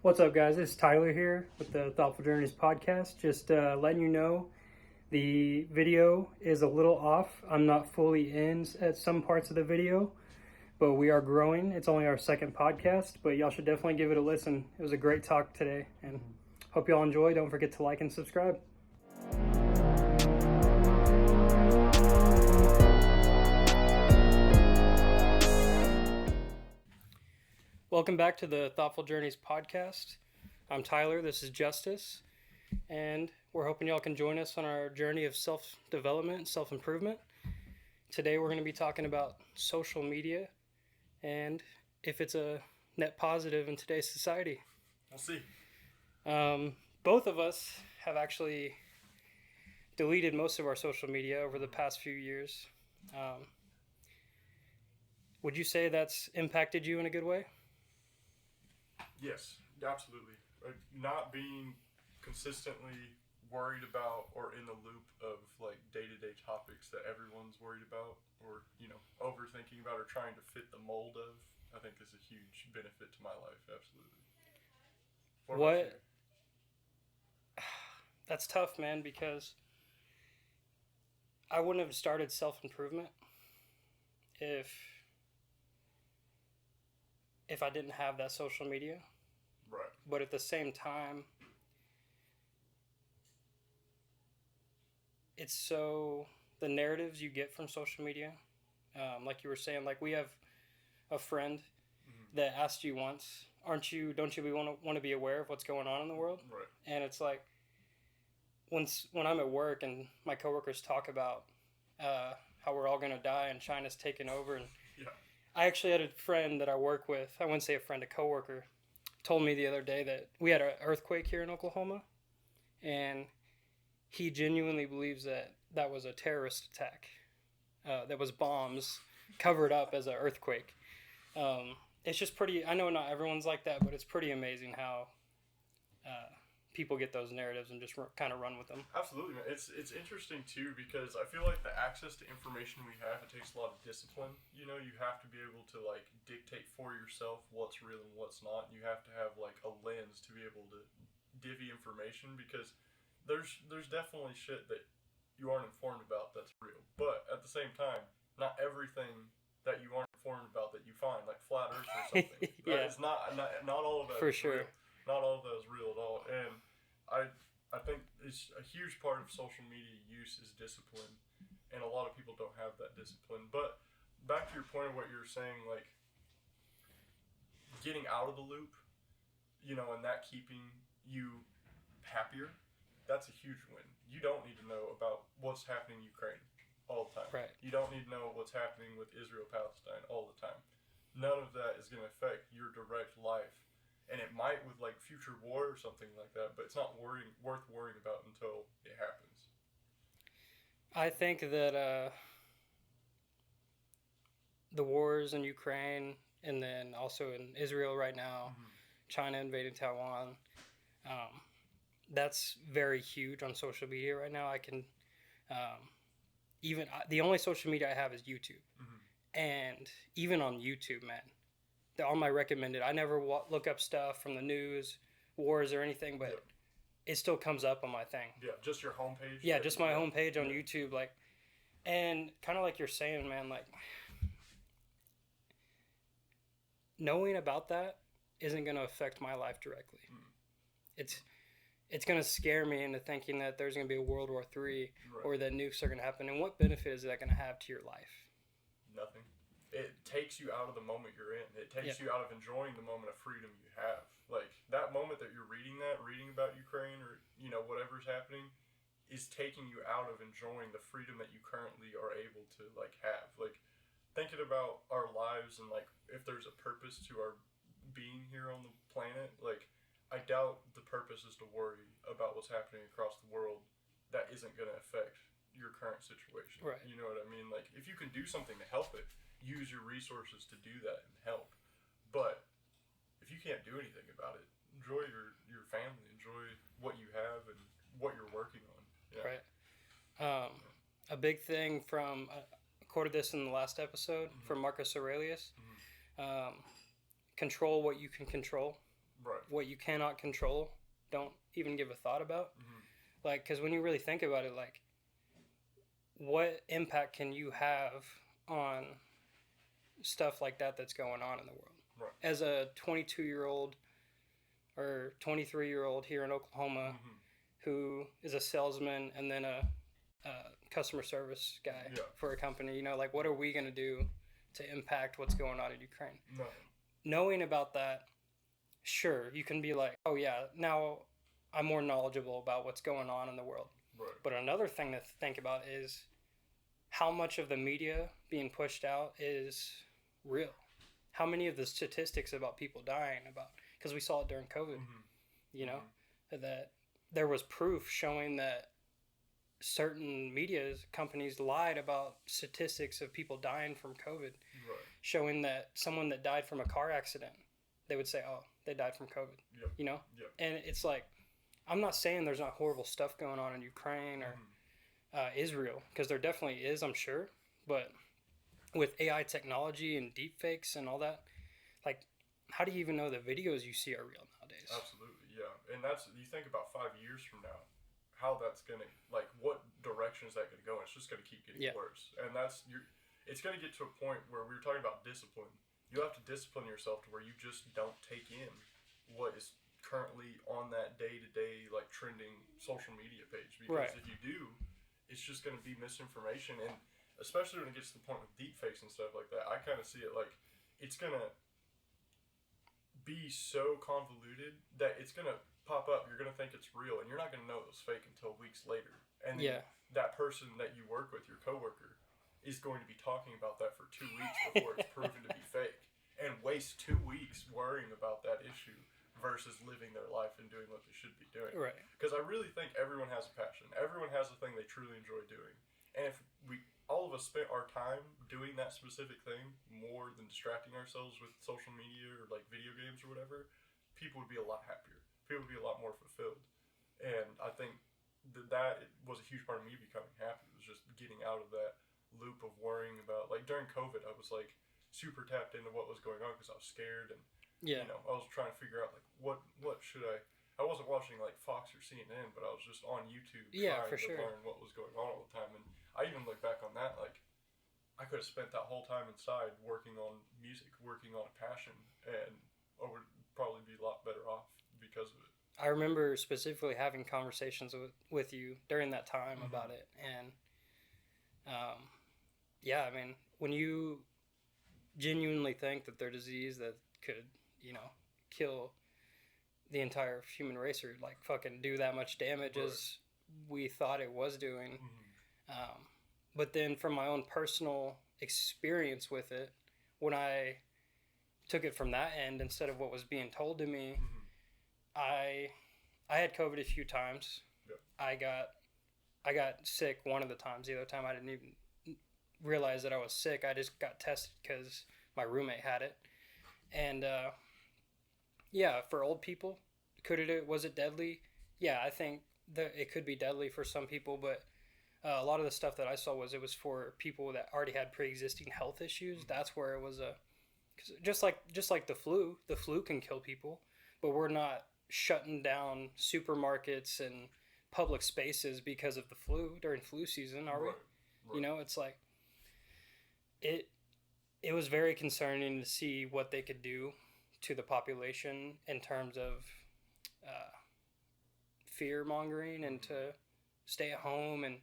What's up, guys? This is Tyler here with the Thoughtful Journeys podcast. Just letting you know the video is a little off. I'm not fully in at some parts of the video, but we are growing. It's only our second podcast, but y'all should definitely give it a listen. It was a great talk today, and hope y'all enjoy. Don't forget to like and subscribe. Welcome back to the Thoughtful Journeys podcast. I'm Tyler, this is Justice, and we're hoping y'all can join us on our journey of self-development and self-improvement. Today we're going to be talking about social media and if it's a net positive in today's society. We'll see. Both of us have actually deleted most of our social media over the past few years. Would you say that's impacted you in a good way? Yes, absolutely. Like, not being consistently worried about or in the loop of like day-to-day topics that everyone's worried about or, overthinking about or trying to fit the mold of, I think is a huge benefit to my life. Absolutely. What? That's tough, man, because I wouldn't have started self-improvement if I didn't have that social media. Right. But at the same time, it's so the narratives you get from social media, like you were saying, like we have a friend that asked you once, don't you want to be aware of what's going on in the world? Right. And it's like when I'm at work and my coworkers talk about how we're all going to die and China's taken over, and yeah. I actually had a friend that I work with, I wouldn't say a friend, a coworker, told me the other day that we had an earthquake here in Oklahoma, and he genuinely believes that was a terrorist attack. That was bombs covered up as an earthquake. It's just pretty, I know not everyone's like that, but it's pretty amazing how people get those narratives and just kind of run with them. Absolutely, man. It's interesting too because I feel like the access to information we have, it takes a lot of discipline. You have to be able to like dictate for yourself what's real and what's not. You have to have like a lens to be able to divvy information because there's definitely shit that you aren't informed about that's real. But at the same time, not everything that you aren't informed about that you find, like flat Earth or something, yeah. It's not all of that for is sure. real. Not all of that is real at all. And I think it's a huge part of social media use is discipline, and a lot of people don't have that discipline. But back to your point of what you were saying, like getting out of the loop, and that keeping you happier, that's a huge win. You don't need to know about what's happening in Ukraine all the time. Right. You don't need to know what's happening with Israel, Palestine all the time. None of that is going to affect your direct life. And it might with like future war or something like that, but it's not worth worrying about until it happens. I think that the wars in Ukraine and then also in Israel right now, China invading Taiwan, that's very huge on social media right now. I can the only social media I have is YouTube. And even on YouTube, man, on my recommended, I never look up stuff from the news, wars, or anything, but it still comes up on my thing. Yeah, just your homepage? Yeah, just my homepage on YouTube. Like, and kind of like you're saying, man, like, knowing about that isn't going to affect my life directly. It's going to scare me into thinking that there's going to be a World War III or that nukes are going to happen. And what benefit is that going to have to your life? Nothing. It takes you out of the moment you're in. It takes you out of enjoying the moment of freedom you have. Like, that moment that you're reading about Ukraine or, whatever's happening is taking you out of enjoying the freedom that you currently are able to, like, have. Like, thinking about our lives and, like, if there's a purpose to our being here on the planet, like, I doubt the purpose is to worry about what's happening across the world that isn't going to affect your current situation. Right. You know what I mean? Like, if you can do something to help it, use your resources to do that and help. But if you can't do anything about it, enjoy your family, enjoy what you have and what you're working on. Yeah. Right. A big thing from, I quoted this in the last episode from Marcus Aurelius, control what you can control. Right. What you cannot control, don't even give a thought about. Like, because when you really think about it, like, what impact can you have on stuff like that that's going on in the world? Right. As a 22-year-old or 23-year-old here in Oklahoma who is a salesman and then a customer service guy for a company, you know, like, what are we going to do to impact what's going on in Ukraine? No. Knowing about that, sure, you can be like, oh yeah, now I'm more knowledgeable about what's going on in the world. Right. But another thing to think about is how much of the media being pushed out is real. How many of the statistics about people dying, because we saw it during COVID, you know, that there was proof showing that certain media companies lied about statistics of people dying from COVID, showing that someone that died from a car accident, they would say, oh, they died from COVID, you know? And it's like, I'm not saying there's not horrible stuff going on in Ukraine or Israel, because there definitely is, I'm sure. But with AI technology and deepfakes and all that, like, how do you even know the videos you see are real nowadays? Absolutely, yeah. And that's, you think about 5 years from now, how that's going to, like, what direction is that going to go? And it's just going to keep getting worse. And it's going to get to a point where we were talking about discipline. You have to discipline yourself to where you just don't take in what is currently on that day-to-day, like, trending social media page. Because if you do, it's just going to be misinformation. And especially when it gets to the point with deepfakes and stuff like that, I kind of see it like it's going to be so convoluted that it's going to pop up. You're going to think it's real, and you're not going to know it was fake until weeks later. And then that person that you work with, your coworker, is going to be talking about that for 2 weeks before it's proven to be fake, and waste 2 weeks worrying about that issue versus living their life and doing what they should be doing. Right. Because I really think everyone has a passion. Everyone has a thing they truly enjoy doing. And if all of us spent our time doing that specific thing more than distracting ourselves with social media or like video games or whatever, people would be a lot happier. People would be a lot more fulfilled. And I think that was a huge part of me becoming happy. It was just getting out of that loop of worrying about, like, during COVID, I was like super tapped into what was going on because I was scared, and you know, I was trying to figure out like what should I wasn't watching like Fox or CNN, but I was just on YouTube trying to learn what was going on all the time. And I even look back on that, like, I could have spent that whole time inside working on music, working on a passion, and I would probably be a lot better off because of it. I remember specifically having conversations with you during that time about it. And I mean, when you genuinely think that their disease that could, you know, kill the entire human race or like fucking do that much damage as we thought it was doing. But then from my own personal experience with it, when I took it from that end instead of what was being told to me, I had COVID a few times. I got sick one of the times. The other time I didn't even realize that I was sick. I just got tested because my roommate had it. And for old people, was it deadly? Yeah, I think that it could be deadly for some people, but a lot of the stuff that I saw it was for people that already had pre-existing health issues. That's where it was just like the flu. The flu can kill people, but we're not shutting down supermarkets and public spaces because of the flu during flu season, are we? Right. You know, it's like it was very concerning to see what they could do to the population in terms of fear mongering and to stay at home and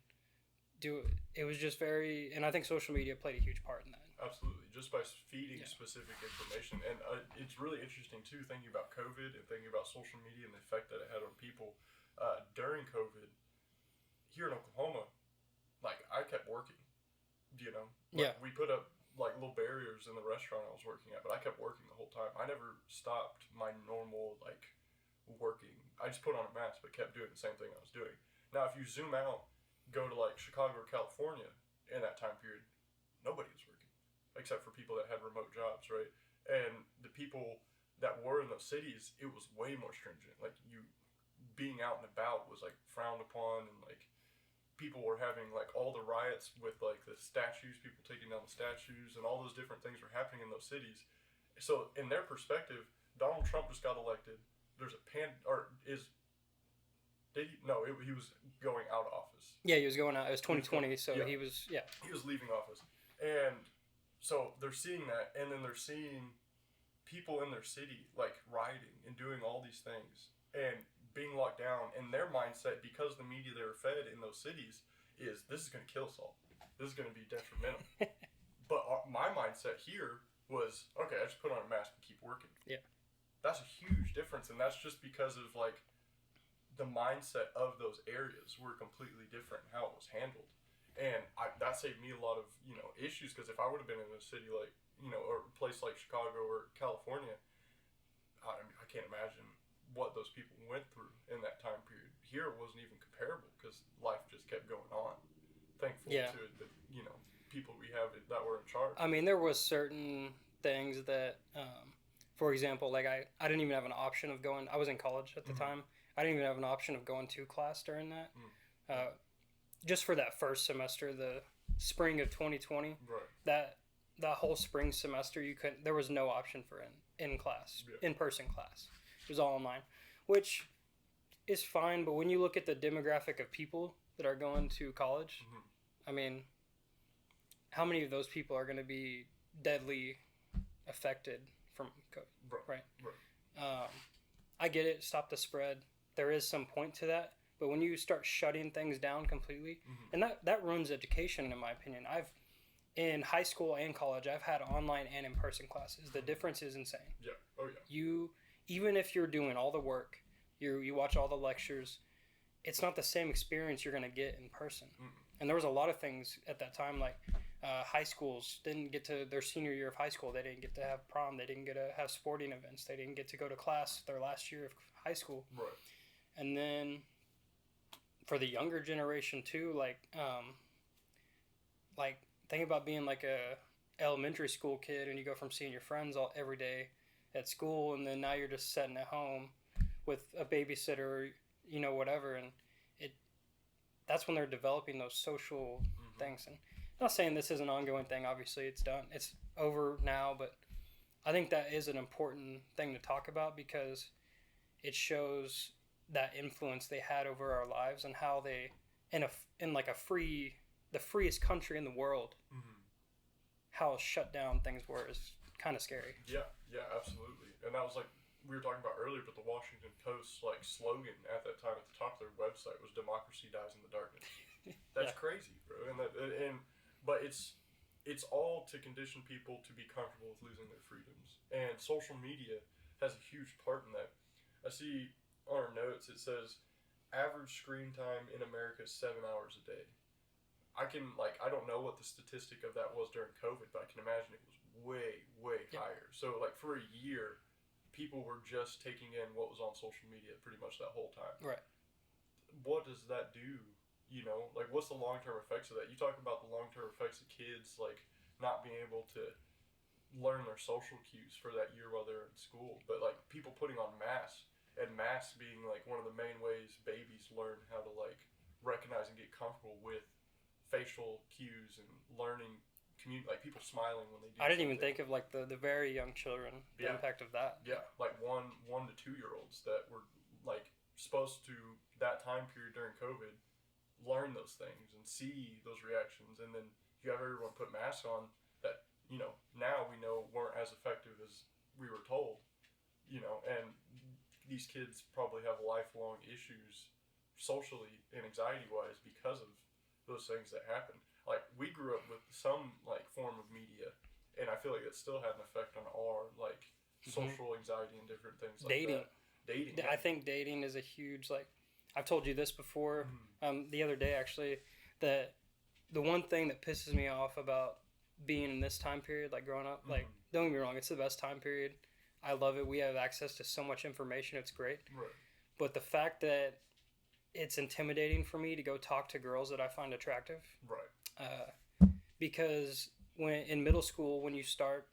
do it. It was just very, and I think social media played a huge part in that. Absolutely, just by feeding specific information. And it's really interesting too, thinking about COVID and thinking about social media and the effect that it had on people during COVID. Here in Oklahoma, like, I kept working, you know. Like, we put up like little barriers in the restaurant I was working at, but I kept working the whole time. I never stopped my normal like working. I just put on a mask but kept doing the same thing I was doing. Now if you zoom out, go to like Chicago or California in that time period, nobody was working except for people that had remote jobs, right? And the people that were in those cities, it was way more stringent. Like, you being out and about was like frowned upon, and like people were having like all the riots with like the statues, people taking down the statues, and all those different things were happening in those cities. So in their perspective, Donald Trump just got elected. there's a pan or is did he no he was going out of office. Yeah, he was going out. It was 2020, so yeah. he was He was leaving office, and so they're seeing that, and then they're seeing people in their city like rioting and doing all these things and being locked down, and their mindset, because the media they were fed in those cities, is this is going to kill us all. This is going to be detrimental. But my mindset here was, okay, I just put on a mask and keep working. Yeah. That's a huge difference, and that's just because of like the mindset of those areas were completely different in how it was handled. And that saved me a lot of, issues, because if I would have been in a city like, or a place like Chicago or California, I can't imagine what those people went through in that time period. Here it wasn't even comparable because life just kept going on. Thankful to the, people we have that were in charge. I mean, there was certain things that, for example, like I didn't even have an option of going. I was in college at the time. I didn't even have an option of going to class during that. Just for that first semester, the spring of 2020, right. That whole spring semester, there was no option for in-person class. It was all online, which is fine. But when you look at the demographic of people that are going to college, I mean, how many of those people are going to be deadly affected from COVID? Right. I get it. Stop the spread. There is some point to that. But when you start shutting things down completely, and that ruins education, in my opinion. In high school and college, I've had online and in-person classes. The difference is insane. Yeah. Oh, yeah. Even if you're doing all the work, you watch all the lectures, it's not the same experience you're going to get in person. And there was a lot of things at that time, like high schools didn't get to their senior year of high school. They didn't get to have prom. They didn't get to have sporting events. They didn't get to go to class their last year of high school. Right. And then for the younger generation too, like think about being like a elementary school kid and you go from seeing your friends every day at school, and then now you're just sitting at home with a babysitter, whatever, and that's when they're developing those social things. And I'm not saying this is an ongoing thing. Obviously, it's done. It's over now, but I think that is an important thing to talk about because it shows that influence they had over our lives and how they, in like the freest country in the world, how shut down things were is kind of scary. Yeah, absolutely. And that was like we were talking about earlier, but the Washington Post slogan at that time at the top of their website was "Democracy dies in the darkness." That's crazy, bro. But it's all to condition people to be comfortable with losing their freedoms, and social media has a huge part in that. I see on our notes it says average screen time in America is 7 hours a day. I don't know what the statistic of that was during COVID, but I can imagine it was way higher. So for a year, people were just taking in what was on social media pretty much that whole time. Right. What does that do? What's the long-term effects of that? You talk about the long-term effects of kids, not being able to learn their social cues for that year while they're in school. But, people putting on masks, and masks being, one of the main ways babies learn how to, recognize and get comfortable with facial cues and learning, people smiling when they do I didn't even something. think of, the very young children, the impact of that. Yeah, 1 to 2 year olds that were, supposed to, that time period during COVID, learn those things and see those reactions. And then you have everyone put masks on that, now we know weren't as effective as we were told, and these kids probably have lifelong issues socially and anxiety-wise because of those things that happen. We grew up with some, form of media, and I feel like it still had an effect on our, social anxiety and different things like Dating. that. Dating. I think dating is a huge, I've told you this before, the other day actually, that the one thing that pisses me off about being in this time period, growing up, don't get me wrong, it's the best time period. I love it. We have access to so much information. It's great. Right. But the fact that it's intimidating for me to go talk to girls that I find attractive. Right. Because in middle school, when you start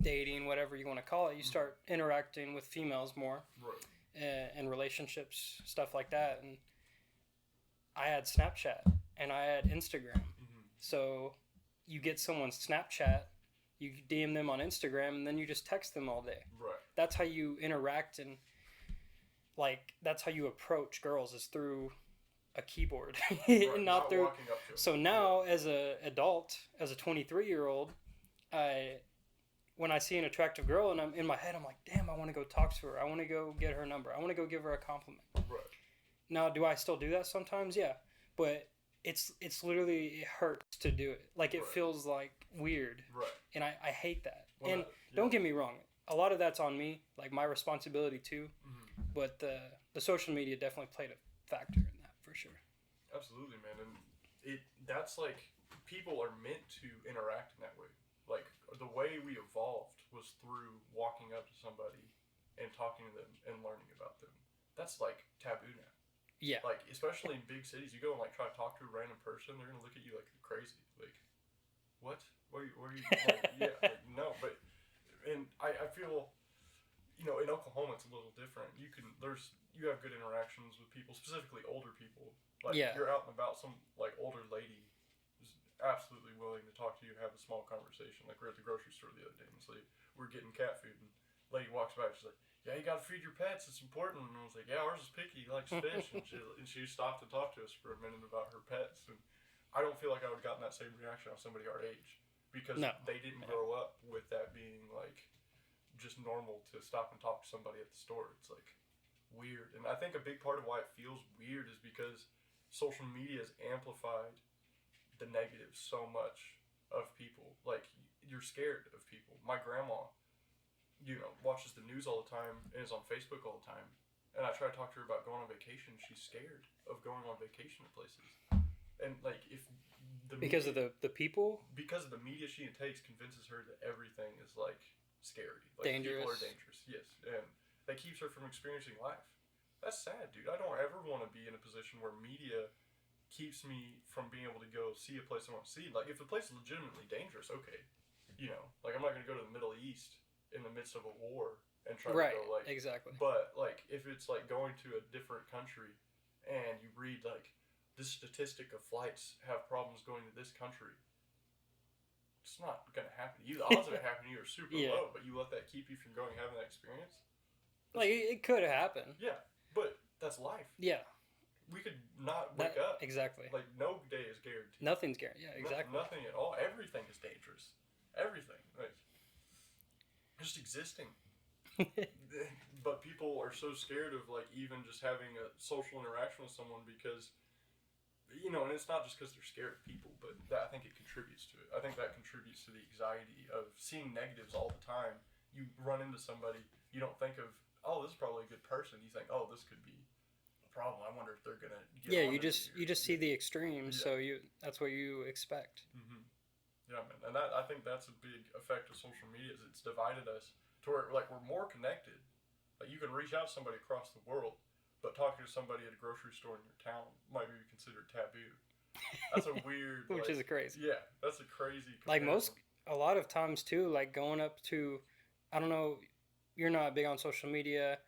dating, whatever you want to call it, you start interacting with females more. Right. And relationships, stuff like that. And I had Snapchat and I had Instagram. So you get someone's Snapchat, you DM them on Instagram, and then you just text them all day. Right. That's how you interact. And like that's how you approach girls is through a keyboard, Right, not through. walking up to 'em. So now, as a adult, as a 23-year-old, I when I see an attractive girl and I'm in my head, I'm like, damn, I want to go talk to her. I want to go get her number. I want to go give her a compliment. Right. Now, do I still do that sometimes? Yeah, but it's literally, it hurts to do it. Like it Right. feels like weird, Right. and I hate that. Well, And don't get me wrong, a lot of that's on me, like my responsibility too. Mm-hmm. But the social media definitely played a factor in that for sure. Absolutely, man, and that's like people are meant to interact in that way. Like the way we evolved was through walking up to somebody and talking to them and learning about them. That's like taboo now. Yeah. Like especially in big cities, you go and like try to talk to a random person, they're gonna look at you like you're crazy. Like, what? Where are you? Like, yeah, like, no. But and I feel, in Oklahoma it's a little different. You have good interactions with people, specifically older people. Like Yeah. you're out and about, some like older lady is absolutely willing to talk to you and have a small conversation. Like we're at the grocery store the other day and it's like we're getting cat food and lady walks by, she's like, yeah, you gotta feed your pets, it's important. And I was like, yeah, ours is picky, he likes fish. and she stopped to talk to us for a minute about her pets. And I don't feel like I would have gotten that same reaction on somebody our age because No. they didn't grow up with that being like just normal to stop and talk to somebody at the store. It's like weird. And I think a big part of why it feels weird is because social media has amplified the negatives so much of people. Like you're scared of people. My grandma, watches the news all the time and is on Facebook all the time. And I try to talk to her about going on vacation. She's scared of going on vacation to places. And like if Because of the people? because of the media she takes convinces her that everything is like scary. Like Dangerous. people are dangerous. Yes. And that keeps her from experiencing life. That's sad, dude. I don't ever want to be in a position where media keeps me from being able to go see a place I want to see. Like if the place is legitimately dangerous, okay. Like I'm not gonna go to the Middle East in the midst of a war and try Right. to go like Exactly. But like if it's like going to a different country and you read like this statistic of flights have problems going to this country, it's not gonna happen to you. The odds of it happening to you are super Yeah. low, but you let that keep you from going and having that experience? Like it could happen. Yeah. But that's life. Yeah. We could not wake up. Exactly. Like no day is guaranteed. Nothing's guaranteed. Yeah, exactly. Nothing at all. Everything is dangerous. Everything. Like just existing. But people are so scared of like even just having a social interaction with someone because and it's not just because they're scared of people, but I think it contributes to it. I think that contributes to the anxiety of seeing negatives all the time. You run into somebody, you don't think of, oh, this is probably a good person. You think, oh, this could be a problem. I wonder if they're gonna get. Yeah, on you to just me. you just see the extremes, Yeah. so that's what you expect. Mm-hmm. Yeah, man, and I think that's a big effect of social media. Is it's divided us to where like we're more connected. Like you can reach out to somebody across the world, but talking to somebody at a grocery store in your town might be considered taboo. That's a weird. Which like, is crazy. Yeah, that's a crazy. Like comparison. a lot of times too, like going up to, I don't know, you're not big on social media,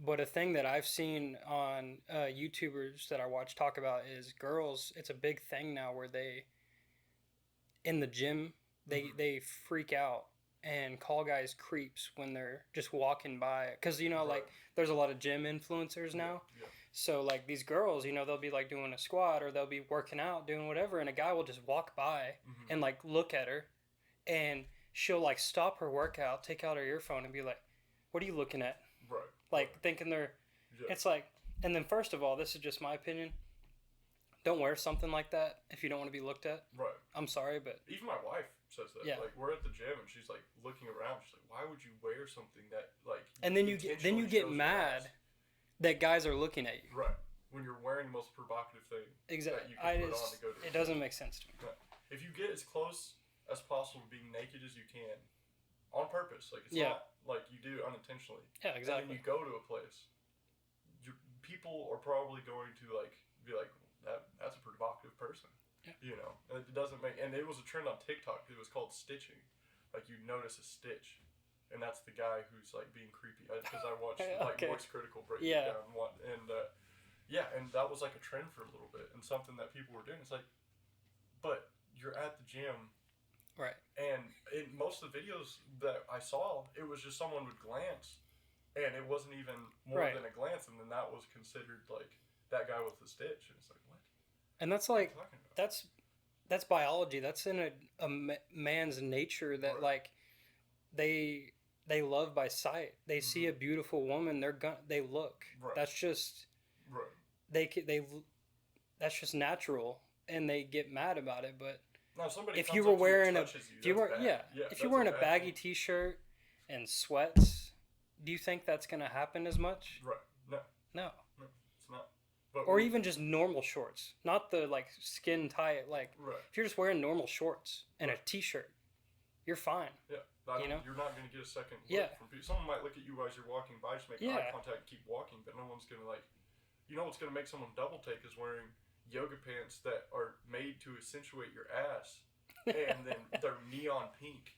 but a thing that I've seen on YouTubers that I watch talk about is girls. It's a big thing now where in the gym, they freak out and call guys creeps when they're just walking by. Because, Right. like, there's a lot of gym influencers now. Yeah. So, like, these girls, they'll be, like, doing a squat or they'll be working out, doing whatever, and a guy will just walk by Mhm. and, like, look at her, and she'll, like, stop her workout, take out her earphone, and be like, what are you looking at? Right. Like, thinking they're... Yeah. It's like... And then, first of all, this is just my opinion. Don't wear something like that if you don't want to be looked at. Right. I'm sorry, but... Even my wife says that. Yeah. Like we're at the gym and she's like looking around. She's like, "Why would you wear something that like?" And then you get intentionally shows your mad ass?" that guys are looking at you. Right. When you're wearing the most provocative thing Exactly. that you can put on to go to. It doesn't make sense to me. If you get as close as possible to being naked as you can, on purpose, like it's Yeah. not like you do unintentionally. Yeah, And then exactly. you go to a place, people are probably going to like be like, that's a provocative person. Yeah. And it doesn't make. And it was a trend on TikTok. It was called stitching. Like you notice a stitch, and that's the guy who's like being creepy. Because I watched like Okay. Voice Critical break Yeah. it down and that was like a trend for a little bit and something that people were doing. It's like, but you're at the gym. Right. And in most of the videos that I saw, it was just someone would glance and it wasn't even more Right. than a glance, and then that was considered like that guy with the stitch, and it's like, what? And that's What are you like talking about? that's biology. That's in a man's nature that Right. like they love by sight. They see a Mhm. beautiful woman, they look. Right. That's just Right. they that's just natural, and they get mad about it. But Now, if somebody if comes you were up to you and wearing a touches you, if you that's were bad. yeah Yeah, if you're that's a wearing a bad baggy thing. t-shirt and sweats, do you think that's gonna happen as much? Right. No, No. no, it's not. But Or even just normal shorts, not the like skin tight. Like right. if you're just wearing normal shorts and a Right. t-shirt, you're fine. Yeah. You know? You're not going to get a second look Yeah. from people. Someone might look at you as you're walking by, just make eye Yeah. contact and keep walking, but no one's going to like. You know what's going to make someone double take is wearing yoga pants that are made to accentuate your ass, and then they're neon pink,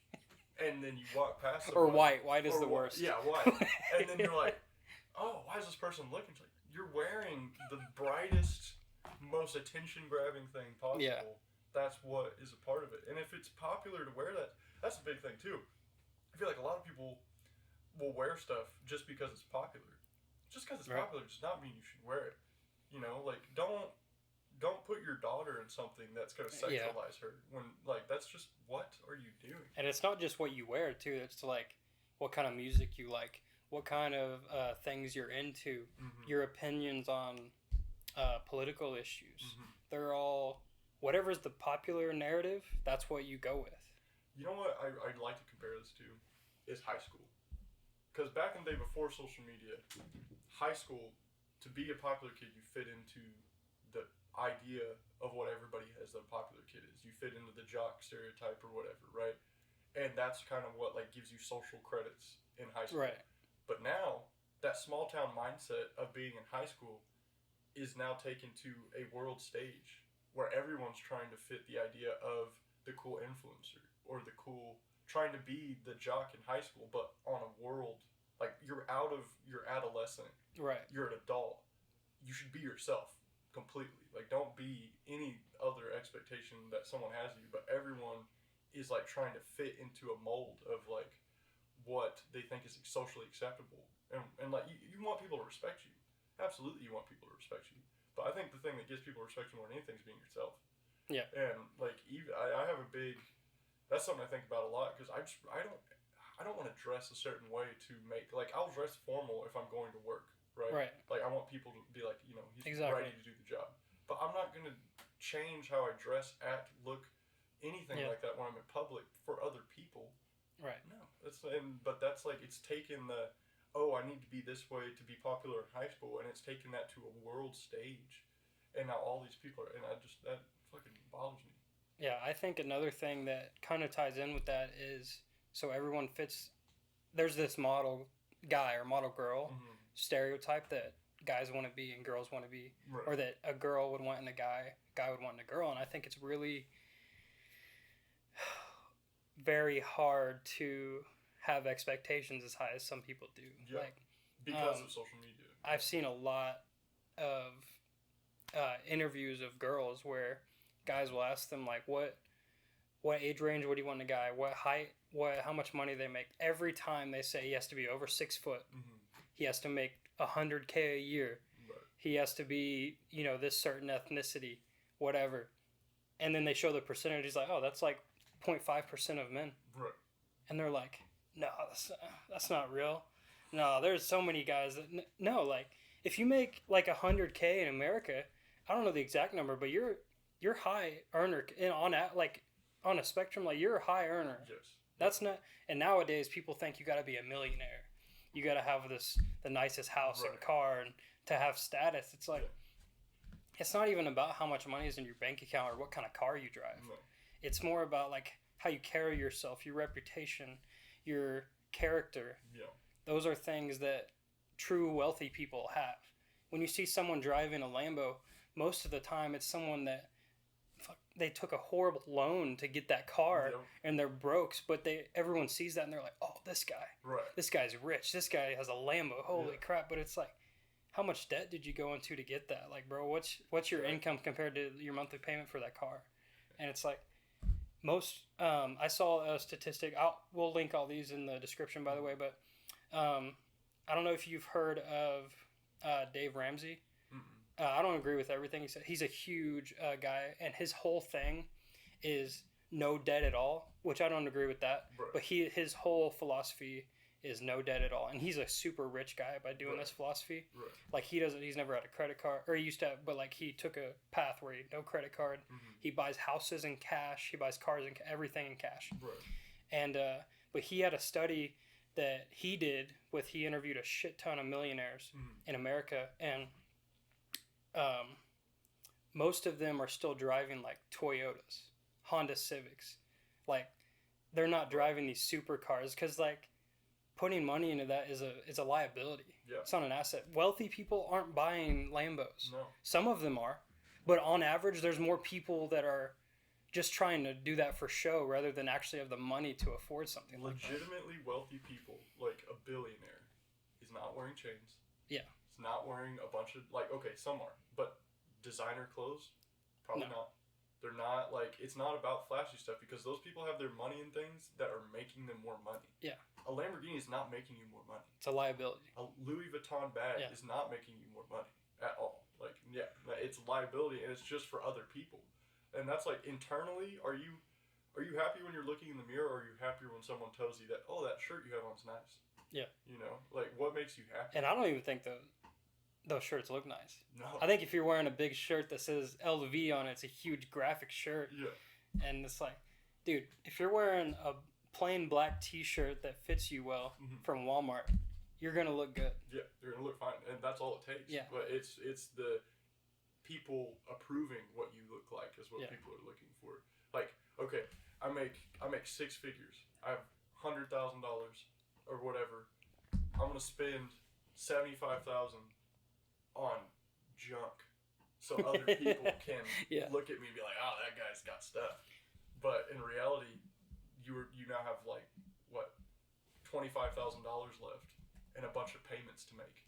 and then you walk past them. Or white. White is the worst. Yeah, white. And then you're like, oh, why is this person looking? It's like, you're wearing the brightest, most attention-grabbing thing possible. Yeah. That's what is a part of it. And if it's popular to wear that, that's a big thing too. I feel like a lot of people will wear stuff just because it's popular. Just because it's Right. popular does not mean you should wear it. You know, like don't put your daughter in something that's going to Yeah. sexualize her. When like that's just, what are you doing? And it's not just what you wear too. It's like what kind of music you like, what kind of things you're into, Mm-hmm. your opinions on political issues. Mm-hmm. They're all whatever's the popular narrative. That's what you go with. You know what I'd like to compare this to is high school. Because back in the day before social media, high school, to be a popular kid, you fit into the idea of what everybody has that a popular kid is. You fit into the jock stereotype or whatever, right? And that's kind of what like gives you social credits in high school. Right. But now, that small town mindset of being in high school is now taken to a world stage where everyone's trying to fit the idea of the cool influencer or the cool, trying to be the jock in high school, but on a world, like you're out of your adolescent, Right. you're an adult. You should be yourself completely. Like, don't be any other expectation that someone has of you, but everyone is like trying to fit into a mold of like what they think is socially acceptable. And like, you want people to respect you. Absolutely, you want people to respect you. But I think the thing that gives people to respect you more than anything is being yourself. Yeah. And like, even I have a big. That's something I think about a lot because I don't want to dress a certain way to make like I'll dress formal if I'm going to work, right? Right. Like I want people to be like, you know, he's Exactly. ready to do the job. But I'm not gonna change how I dress, act, look, anything Yeah. like that when I'm in public for other people. Right. No, but that's like it's taken the I need to be this way to be popular in high school, and it's taken that to a world stage, and now all these people are, and that fucking bothers me. Yeah, I think another thing that kind of ties in with that is so everyone fits. There's this model guy or model girl Mm-hmm. stereotype that guys want to be and girls want to be, Right. or that a girl would want in a guy would want in a girl. And I think it's really very hard to have expectations as high as some people do. Yeah. Like Because of social media. I've seen a lot of interviews of girls where guys will ask them like what age range would you want in a guy, what height, how much money they make. Every time they say he has to be over 6 foot, Mm-hmm. he has to make $100K a year, Right. he has to be this certain ethnicity, whatever, and then they show the percentages like, oh, that's like 0.5% of men, Right. and they're like, no, that's not real. No, there's so many guys that no, like if you make like $100K in America, I don't know the exact number, but you're high earner on a spectrum, like you're a high earner. Yes. That's not. And nowadays, people think you got to be a millionaire. You got to have the nicest house and Right. car and to have status. It's like Yeah. it's not even about how much money is in your bank account or what kind of car you drive. No. It's more about like how you carry yourself, your reputation, your character. Yeah. Those are things that true wealthy people have. When you see someone driving a Lambo, most of the time it's someone that they took a horrible loan to get that car Yep. and they're broke, but everyone sees that and they're like, oh, this Right. guy's rich. This guy has a Lambo. Holy Yeah. crap. But it's like, how much debt did you go into to get that? Like, bro, what's your Right. income compared to your monthly payment for that car? And it's like I saw a statistic. We'll link all these in the description, by the way, but I don't know if you've heard of Dave Ramsey. Mm-mm. I don't agree with everything he said. He's a huge guy, and his whole thing is no debt at all, which I don't agree with that. Right. But his whole philosophy is no debt at all, and he's a super rich guy by doing Right. this philosophy. Right. Like he's never had a credit card, or he used to have, but like he took a path where he no credit card. Mm-hmm. He buys houses in cash. He buys cars and everything in cash. Right. And but he had a study that he did with he interviewed a shit ton of millionaires Mm-hmm. in America, and most of them are still driving like Toyotas, Honda Civics. Like they're not driving these supercars because like putting money into that is a liability. Yeah. It's not an asset. Wealthy people aren't buying Lambos. No. Some of them are, but on average, there's more people that are just trying to do that for show rather than actually have the money to afford something like that. Legitimately wealthy people, like a billionaire, is not wearing chains. Yeah. It's not wearing a bunch of, like, okay, some are, but designer clothes, probably No. not. They're not, like, it's not about flashy stuff because those people have their money in things that are making them more money. Yeah. A Lamborghini is not making you more money. It's a liability. A Louis Vuitton bag Yeah. is not making you more money at all. Like, yeah, it's liability and it's just for other people. And that's like internally, are you happy when you're looking in the mirror, or are you happier when someone tells you that, oh, that shirt you have on is nice? Yeah. You know, like what makes you happy? And I don't even think those shirts look nice. No. I think if you're wearing a big shirt that says LV on it, it's a huge graphic shirt. Yeah. And it's like, dude, if you're wearing a plain black t-shirt that fits you well Mhm. from Walmart, you're going to look good. Yeah, you're gonna look fine, and that's all it takes. Yeah. But it's the people approving what you look like is what Yeah. people are looking for. Like, okay, I make six figures. I have $100,000 or whatever. I'm gonna spend $75,000 on junk, so other people can Yeah. look at me and be like, "Oh, that guy's got stuff." But in reality, you now have like what, $25,000 left and a bunch of payments to make.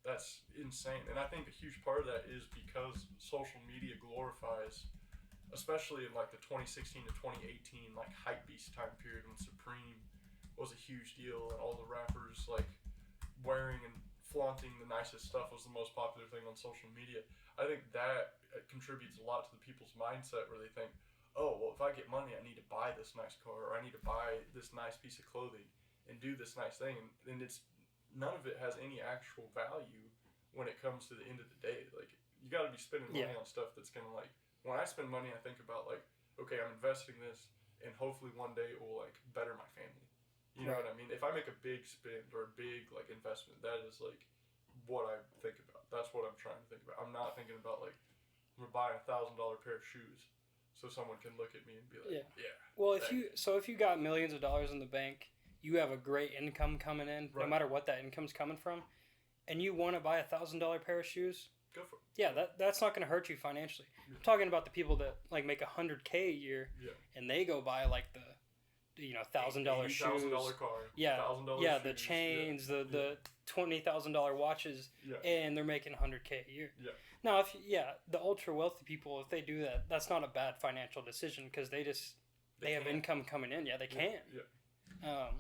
That's insane. And I think a huge part of that is because social media glorifies, especially in like the 2016 to 2018 like hypebeast time period when Supreme was a huge deal and all the rappers like wearing and flaunting the nicest stuff was the most popular thing on social media. I think that contributes a lot to the people's mindset where they think, oh, well, if I get money, I need to buy this nice car, or I need to buy this nice piece of clothing and do this nice thing. And it's none of it has any actual value when it comes to the end of the day. Like, you got to be spending money Yeah. on stuff that's going to, like, when I spend money, I think about, like, okay, I'm investing this, and hopefully one day it will, like, better my family. You know Right. what I mean? If I make a big spend or a big, like, investment, that is, like, what I think about. That's what I'm trying to think about. I'm not thinking about, like, I'm going to buy a $1,000 pair of shoes so someone can look at me and be like, yeah. Well, if you got millions of dollars in the bank, you have a great income coming in, no Right. matter what that income's coming from, and you want to buy a $1,000 pair of shoes, Go for it. yeah, that's not going to hurt you financially. Yeah. I'm talking about the people that like make $100K a year, Yeah. and they go buy like the $1,000 shoes, $80,000 car. yeah, $1,000 yeah, shoes. the chains, Yeah. the $20,000 watches, Yeah. and they're making $100K a year. Yeah. Now, the ultra wealthy people, if they do that, that's not a bad financial decision because they have can. income coming in. Yeah, they can. Yeah.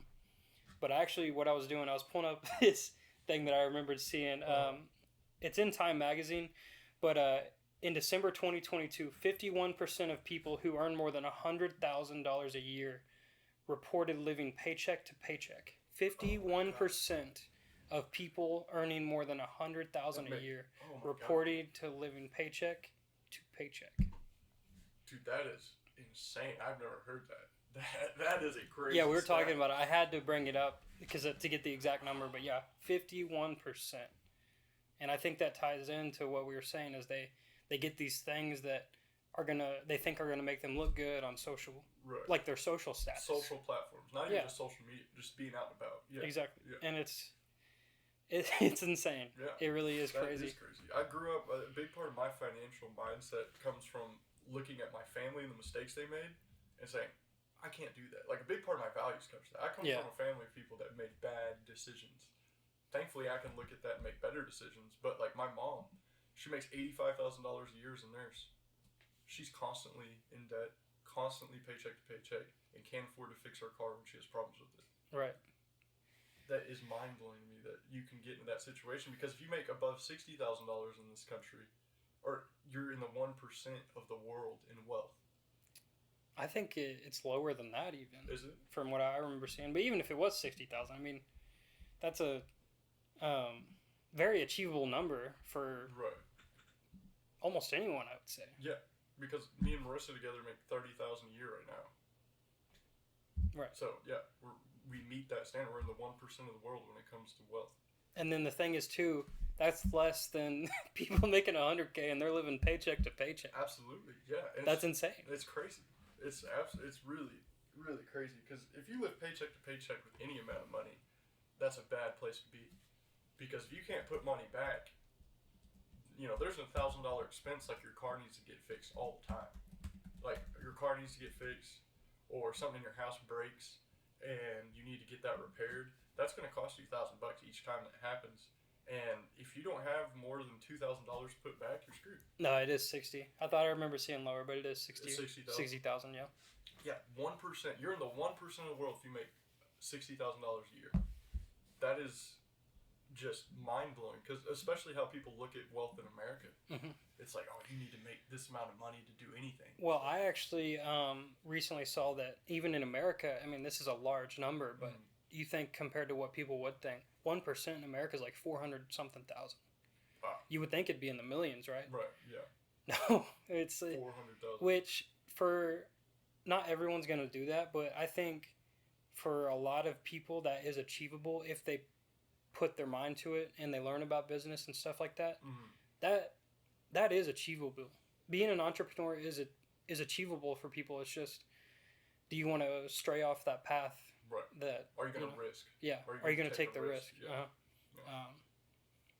But actually, what I was doing, I was pulling up this thing that I remembered seeing. It's in Time Magazine, but in December 2022, 51% of people who earn more than $100,000 a year reported living paycheck to paycheck. 51% of people earning more than $100,000 a year Oh my reported to living paycheck to paycheck. God. Dude, that is insane. I've never heard that. That is a crazy. Yeah, we were stat. talking about it. I had to bring it up because to get the exact number, but yeah, 51%. And I think that ties into what we were saying is they get these things that they think are gonna make them look good on social, Right. like their social status. Social platforms, not even Yeah. just social media, just being out and about. Yeah. Exactly. Yeah. And it's insane. Yeah. It really is That crazy. is crazy. I grew up. A big part of my financial mindset comes from looking at my family and the mistakes they made, and saying, I can't do that. Like, a big part of my values comes from that. I come Yeah. from a family of people that made bad decisions. Thankfully, I can look at that and make better decisions. But like my mom, she makes $85,000 a year as a nurse. She's constantly in debt, constantly paycheck to paycheck, and can't afford to fix her car when she has problems with it. Right. that is mind blowing to me that you can get into that situation, because if you make above $60,000 in this country, or you're in the 1% of the world in wealth. I think it's lower than that even. Is it? From what I remember seeing, but even if it was 60,000, I mean, that's a very achievable number for Right. almost anyone, I would say. Yeah, because me and Marissa together make $30,000 a year right now. Right. So yeah, we meet that standard. We're in the 1% of the world when it comes to wealth. And then the thing is too, that's less than people making $100K and they're living paycheck to paycheck. Absolutely, yeah. And that's insane. It's crazy. It's really, really crazy, because if you live paycheck to paycheck with any amount of money, that's a bad place to be. Because if you can't put money back, there's a $1,000 expense, like your car needs to get fixed all the time. Like your car needs to get fixed, or something in your house breaks and you need to get that repaired. That's going to cost you $1,000 each time that happens. And if you don't have more than $2,000 put back, you're screwed. No, it is 60. I thought I remember seeing lower, but it is 60. 60,000. Yeah. Yeah, 1%. You're in the 1% of the world if you make $60,000 a year. That is just mind blowing, because especially how people look at wealth in America. Mm-hmm. It's like, oh, you need to make this amount of money to do anything. Well, I actually recently saw that even in America, I mean, this is a large number, but you think compared to what people would think, 1% in America is like 400-something thousand. Wow. You would think it'd be in the millions, right? Right, yeah. No, it's 400,000. Which for not everyone's going to do that, but I think for a lot of people that is achievable if they put their mind to it and they learn about business and stuff like that. Mm-hmm. That is achievable. Being an entrepreneur is achievable for people. It's just, do you want to stray off that path? Right. That are you going to risk? Yeah. Are you going to take the risk? Yeah. Uh-huh. Yeah.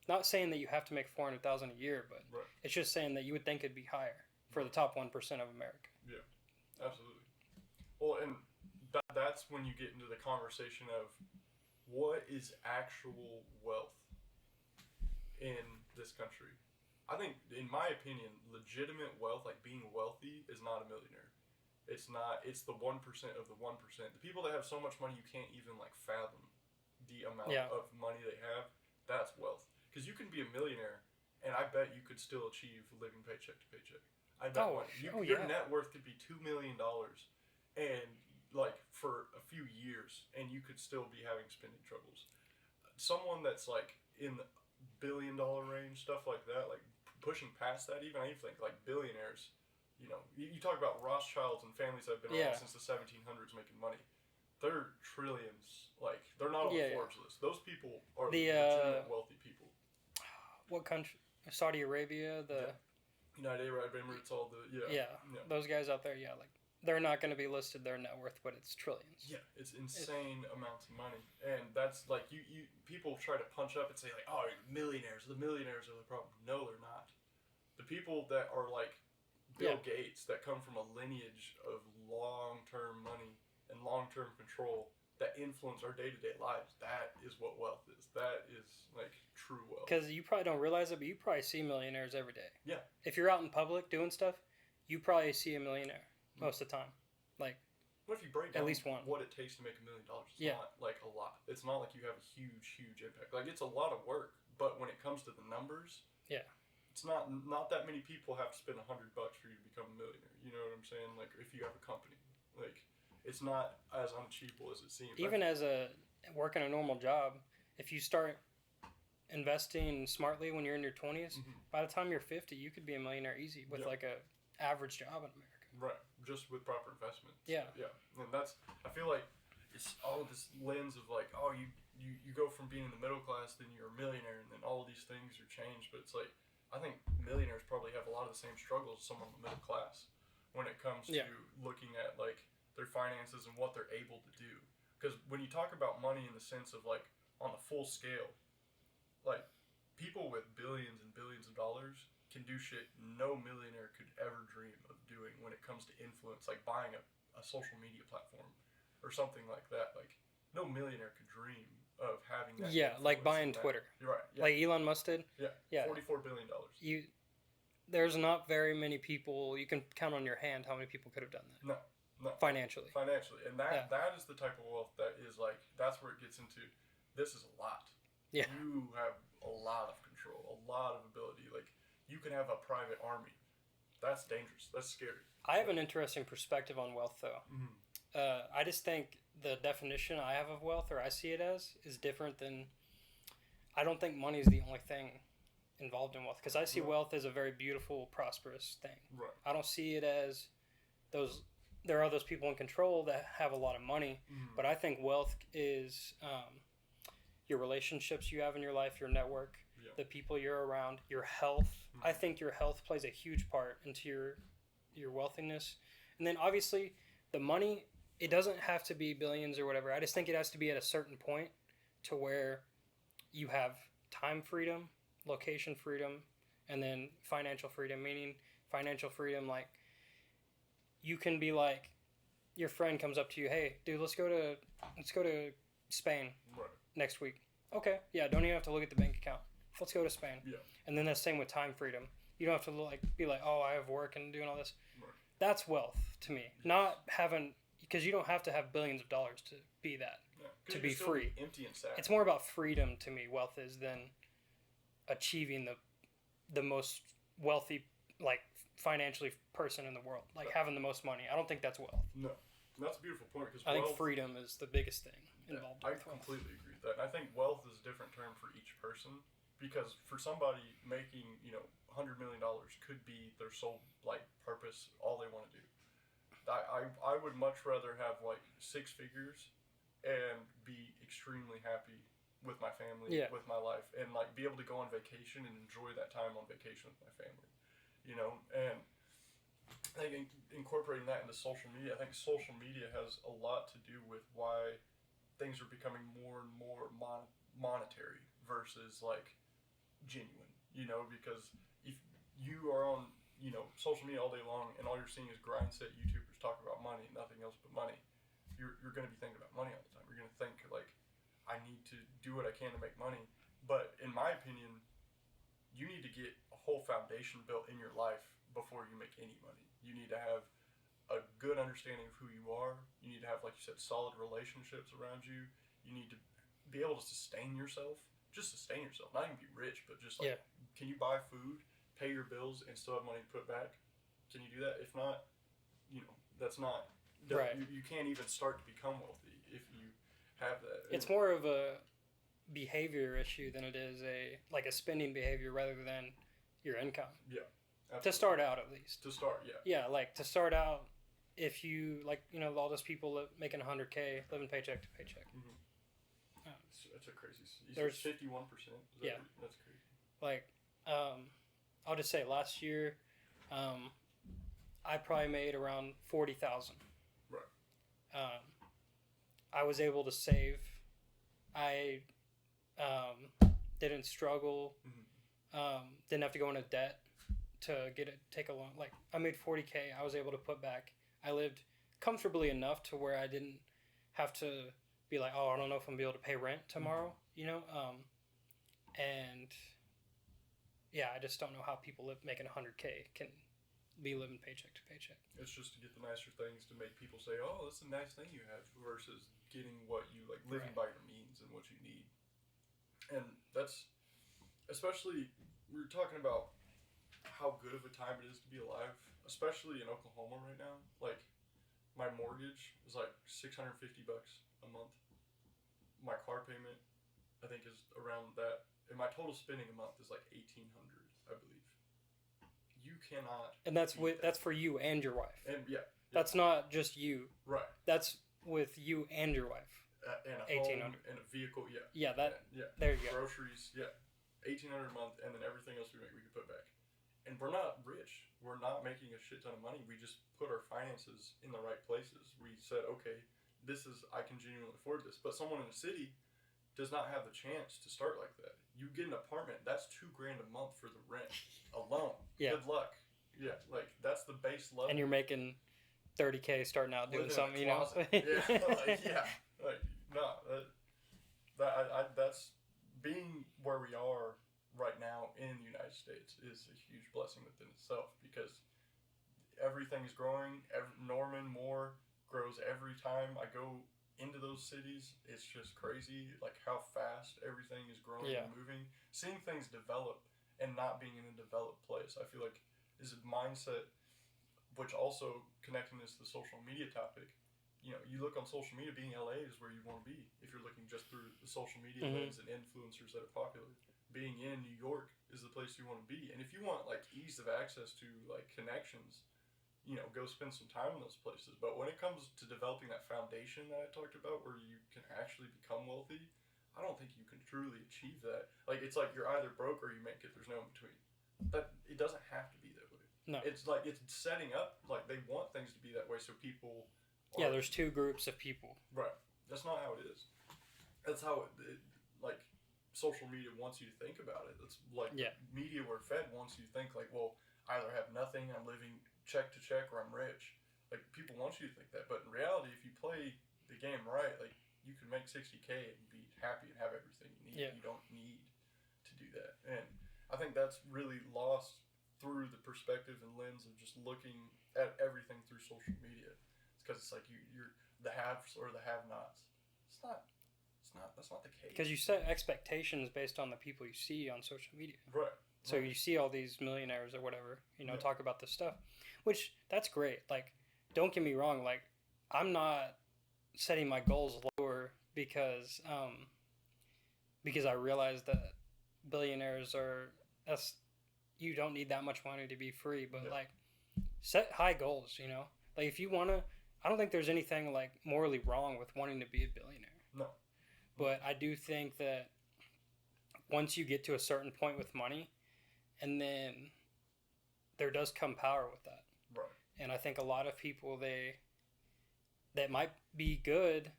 Not saying that you have to make $400,000 a year, but right. It's just saying that you would think it'd be higher for the top 1% of America. Yeah, absolutely. Well, and that's when you get into the conversation of what is actual wealth in this country. I think, in my opinion, legitimate wealth, like being wealthy, is not a millionaire. It's not. It's the 1% of the 1%. The people that have so much money you can't even fathom the amount of money they have. That's wealth. Because you can be a millionaire, and I bet you could still achieve living paycheck to paycheck. I bet your net worth could be $2 million, and for a few years, and you could still be having spending troubles. Someone that's in the $1 billion range, stuff like that, pushing past that even, I even think billionaires. You talk about Rothschilds and families that have been around since the 1700s making money. They're trillions. They're not on the Forbes list. Those people are legitimate wealthy people. What country? Saudi Arabia, United Arab Emirates, all the those guys out there, they're not going to be listed their net worth, but it's trillions. Yeah, it's insane amounts of money, and that's you people try to punch up and say oh, millionaires. The millionaires are the problem. No, they're not. The people that are Bill Gates, that come from a lineage of long-term money and long-term control that influence our day-to-day lives. That is what wealth is. That is true wealth. Because you probably don't realize it, but you probably see millionaires every day. Yeah. If you're out in public doing stuff, you probably see a millionaire most of the time. What if you break down at least one what it takes to make $1 million? It's not a lot. It's not like you have a huge impact. It's a lot of work, but when it comes to the numbers, it's not that many people have to spend $100 for you to become a millionaire. You know what I'm saying? If you have a company, it's not as unachievable as it seems. Even as working a normal job, if you start investing smartly when you're in your 20s, by the time you're 50, you could be a millionaire easy with a average job in America. Right, just with proper investment. Yeah. Yeah, and I feel it's all this lens of you go from being in the middle class, then you're a millionaire, and then all these things are changed. But it's I think millionaires probably have a lot of the same struggles as someone in the middle class when it comes to looking at their finances and what they're able to do. Because when you talk about money in the sense of on a full scale, people with billions and billions of dollars can do shit no millionaire could ever dream of doing when it comes to influence, buying a social media platform or something like that. No millionaire could dream of having that. Yeah, buying Twitter. You're right. Yeah. Elon Musk did. Yeah. $44 billion. There's not very many people, you can count on your hand how many people could have done that. No. Financially. And that is the type of wealth that is that's where it gets into this is a lot. Yeah. You have a lot of control, a lot of ability. Like, you can have a private army. That's dangerous. That's scary. I have an interesting perspective on wealth, though. Mm-hmm. I just think the definition I have of wealth, or I see it as, is different than. I don't think money is the only thing involved in wealth, because I see wealth as a very beautiful, prosperous thing. Right. I don't see it as those. There are those people in control that have a lot of money, but I think wealth is your relationships you have in your life, your network, the people you're around, your health. I think your health plays a huge part into your wealthiness. And then obviously the money, it doesn't have to be billions or whatever. I just think it has to be at a certain point to where you have time freedom, location freedom, and then financial freedom, meaning financial freedom, like you can be like, your friend comes up to you, hey dude, let's go to Spain next week. Okay, yeah, don't even have to look at the bank account. Let's go to Spain. Yeah. And then the same with time freedom. You don't have to be like, oh, I have work and doing all this. Right. That's wealth to me. Not having, because you don't have to have billions of dollars to be that. Yeah. To be free. Empty and sad. It's more about freedom to me. Wealth is than achieving the most wealthy, like financially person in the world, like having the most money. I don't think that's wealth. No, and that's a beautiful point because I think freedom is the biggest thing involved. I completely agree with that. And I think wealth is a different term for each person. Because for somebody making, $100 million could be their sole purpose, all they want to do. I would much rather have six figures and be extremely happy with my family, with my life, and be able to go on vacation and enjoy that time on vacation with my family. And I think incorporating that into social media, I think social media has a lot to do with why things are becoming more and more monetary versus genuine, because if you are on, social media all day long and all you're seeing is grind set YouTubers talk about money and nothing else but money, you're going to be thinking about money all the time. You're going to think I need to do what I can to make money. But in my opinion, you need to get a whole foundation built in your life before you make any money. You need to have a good understanding of who you are. You need to have, like you said, solid relationships around you. You need to be able to sustain yourself. Just sustain yourself, not even be rich, but just can you buy food, pay your bills, and still have money to put back? Can you do that? If not, that's not right. You can't even start to become wealthy if you have that. It's more of a behavior issue than it is a spending behavior rather than your income. Yeah, absolutely. To start out, at least. To start, yeah. Yeah, to start out, if you all those people making $100K living paycheck to paycheck. Mm-hmm. That's a crazy. There's 51%. Yeah, that's crazy. I'll just say last year, I probably made around 40,000. Right. I was able to save. I didn't struggle. Mm-hmm. Didn't have to go into debt to take a loan. I made 40K. I was able to put back. I lived comfortably enough to where I didn't have to be like, oh, I don't know if I'm gonna be able to pay rent tomorrow, and yeah, I just don't know how people making 100K can be living paycheck to paycheck. It's just to get the nicer things to make people say, oh, that's a nice thing you have, versus getting what you living by your means and what you need. And that's, especially, we were talking about how good of a time it is to be alive, especially in Oklahoma right now. My mortgage is $650 a month. My car payment, I think, is around that, and my total spending a month is $1,800, I believe. You cannot. And that's for you and your wife. And yeah. That's not just you. Right. That's with you and your wife. And a 1,800 home and a vehicle, yeah. Yeah, yeah. There you go. Groceries, yeah. $1,800 a month, and then everything else we make, we can put back. And we're not rich. We're not making a shit ton of money. We just put our finances in the right places. We said, okay, I can genuinely afford this. But someone in the city does not have the chance to start like that. You get an apartment, that's $2,000 a month for the rent alone. Yeah. Good luck. Yeah, that's the base level. And you're making $30K starting out doing something, yeah, that's being where we are right now in the United States is a huge blessing within itself, because everything is growing. Norman Moore grows every time I go into those cities, it's just crazy, like how fast everything is growing Yeah. and moving. Seeing things develop and not being in a developed place, I feel like is a mindset, which also connecting this to the social media topic. You know, you look on social media, being LA is where you want to be if you're looking just through the social media Mhm. lens and influencers that are popular. Being in New York is the place you want to be. And if you want like ease of access to like connections, you know, go spend some time in those places. But when it comes to developing that foundation that I talked about where you can actually become wealthy, I don't think you can truly achieve that. Like it's like you're either broke or you make it. There's no in between. That it doesn't have to be that way. No. It's like it's setting up like they want things to be that way so people Yeah, there's two groups of people. Right. That's not how it is. That's how like social media wants you to think about it. It's like media we're fed wants you to think like, well, I either have nothing, I'm living check to check, or I'm rich. Like people want you to think that, but in reality, if you play the game right, like you can make 60K and be happy and have everything you need. Yeah. You don't need to do that, and I think that's really lost through the perspective and lens of just looking at everything through social media. It's because it's like you're the haves or the have-nots. It's not. That's not the case. Because you set expectations based on the people you see on social media. Right. So you see all these millionaires or whatever, you know, Yeah. talk about this stuff, which that's great. Like, don't get me wrong. Like, I'm not setting my goals lower because I realize that billionaires are you don't need that much money to be free, but like set high goals, you know? Like if you want to, I don't think there's anything like morally wrong with wanting to be a billionaire. No. But I do think that once you get to a certain point with money, and then there does come power with that. Right. And I think a lot of people that might be good,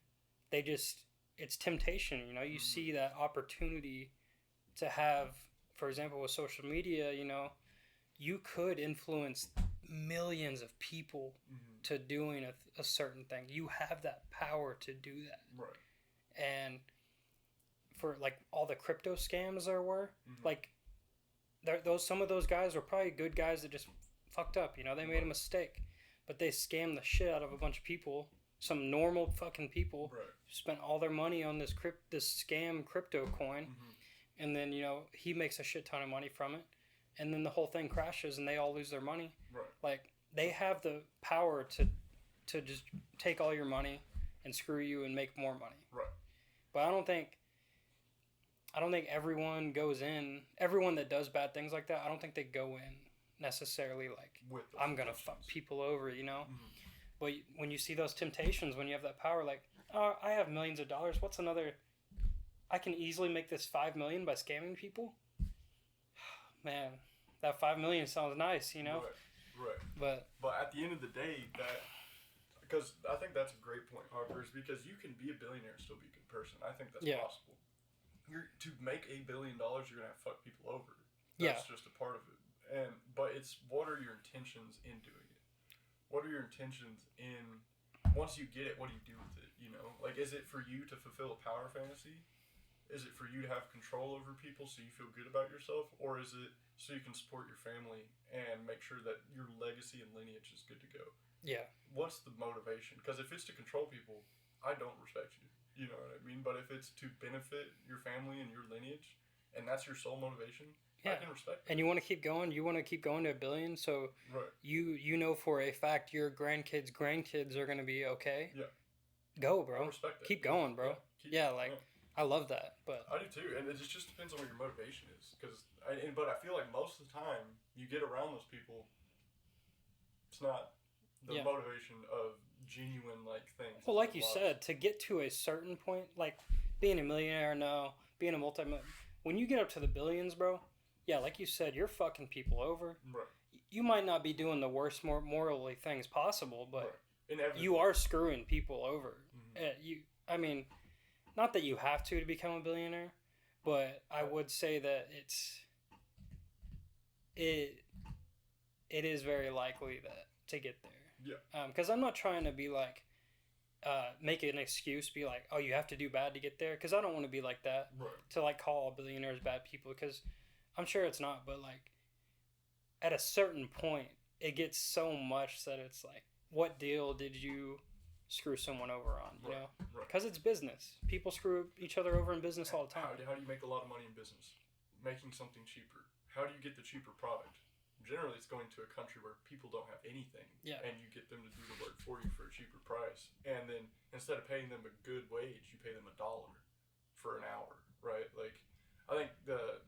they just it's temptation, you know, you see that opportunity to have, for example, with social media, you know, you could influence millions of people to doing a certain thing. You have that power to do that. Right. And for like all the crypto scams there were, like some of those guys were probably good guys that just fucked up, you know, they made a mistake, but they scammed the shit out of a bunch of people, some normal fucking people, spent all their money on this scam crypto coin, and then, you know, he makes a shit ton of money from it, and then the whole thing crashes and they all lose their money. Right. Like they have the power to just take all your money and screw you and make more money. Right. But I don't think everyone goes in. Everyone that does bad things like that, I don't think they go in necessarily like I'm gonna fuck people over, you know. But when you see those temptations, when you have that power, like, oh, I have millions of dollars. What's another? I can easily make this $5 million by scamming people. Man, that $5 million sounds nice, you know. Right. But at the end of the day, because I think that's a great point, Harper, is because you can be a billionaire and still be a good person. I think that's possible. To make $1 billion, you're gonna have to fuck people over. That's just a part of it. But it's what are your intentions in doing it? What are your intentions in once you get it? What do you do with it? You know, like is it for you to fulfill a power fantasy? Is it for you to have control over people so you feel good about yourself, or is it so you can support your family and make sure that your legacy and lineage is good to go? Yeah. What's the motivation? Because if it's to control people, I don't respect you. You know what I mean? But if it's to benefit your family and your lineage, and that's your sole motivation, I can respect it. And you want to keep going? You want to keep going to $1 billion? So you know for a fact your grandkids' are going to be okay? Yeah. Go, bro. I respect that. Keep going, bro. I love that. But I do too. And it just depends on what your motivation is. But I feel like most of the time, you get around those people, it's not the motivation of genuine like things. Well, like you said, to get to a certain point, like being a millionaire now, being a multi-millionaire, when you get up to the billions, bro, yeah, like you said, you're fucking people over. Right. You might not be doing the worst, more morally things possible, but right. You are screwing people over. I mean, not that you have to become a billionaire, but I would say that it is very likely that to get there. Yeah. Because I'm not trying to be like, make an excuse, be like, oh, you have to do bad to get there. Because I don't want to be like that. Right. To like call billionaires bad people. Because I'm sure it's not. But like, at a certain point, it gets so much that it's like, what deal did you screw someone over on, you know? Right. Because it's business. People screw each other over in business all the time. How do you make a lot of money in business? Making something cheaper. How do you get the cheaper product? Generally, it's going to a country where people don't have anything, and you get them to do the work for you for a cheaper price. And then instead of paying them a good wage, you pay them $1 for an hour, right? Like, I think the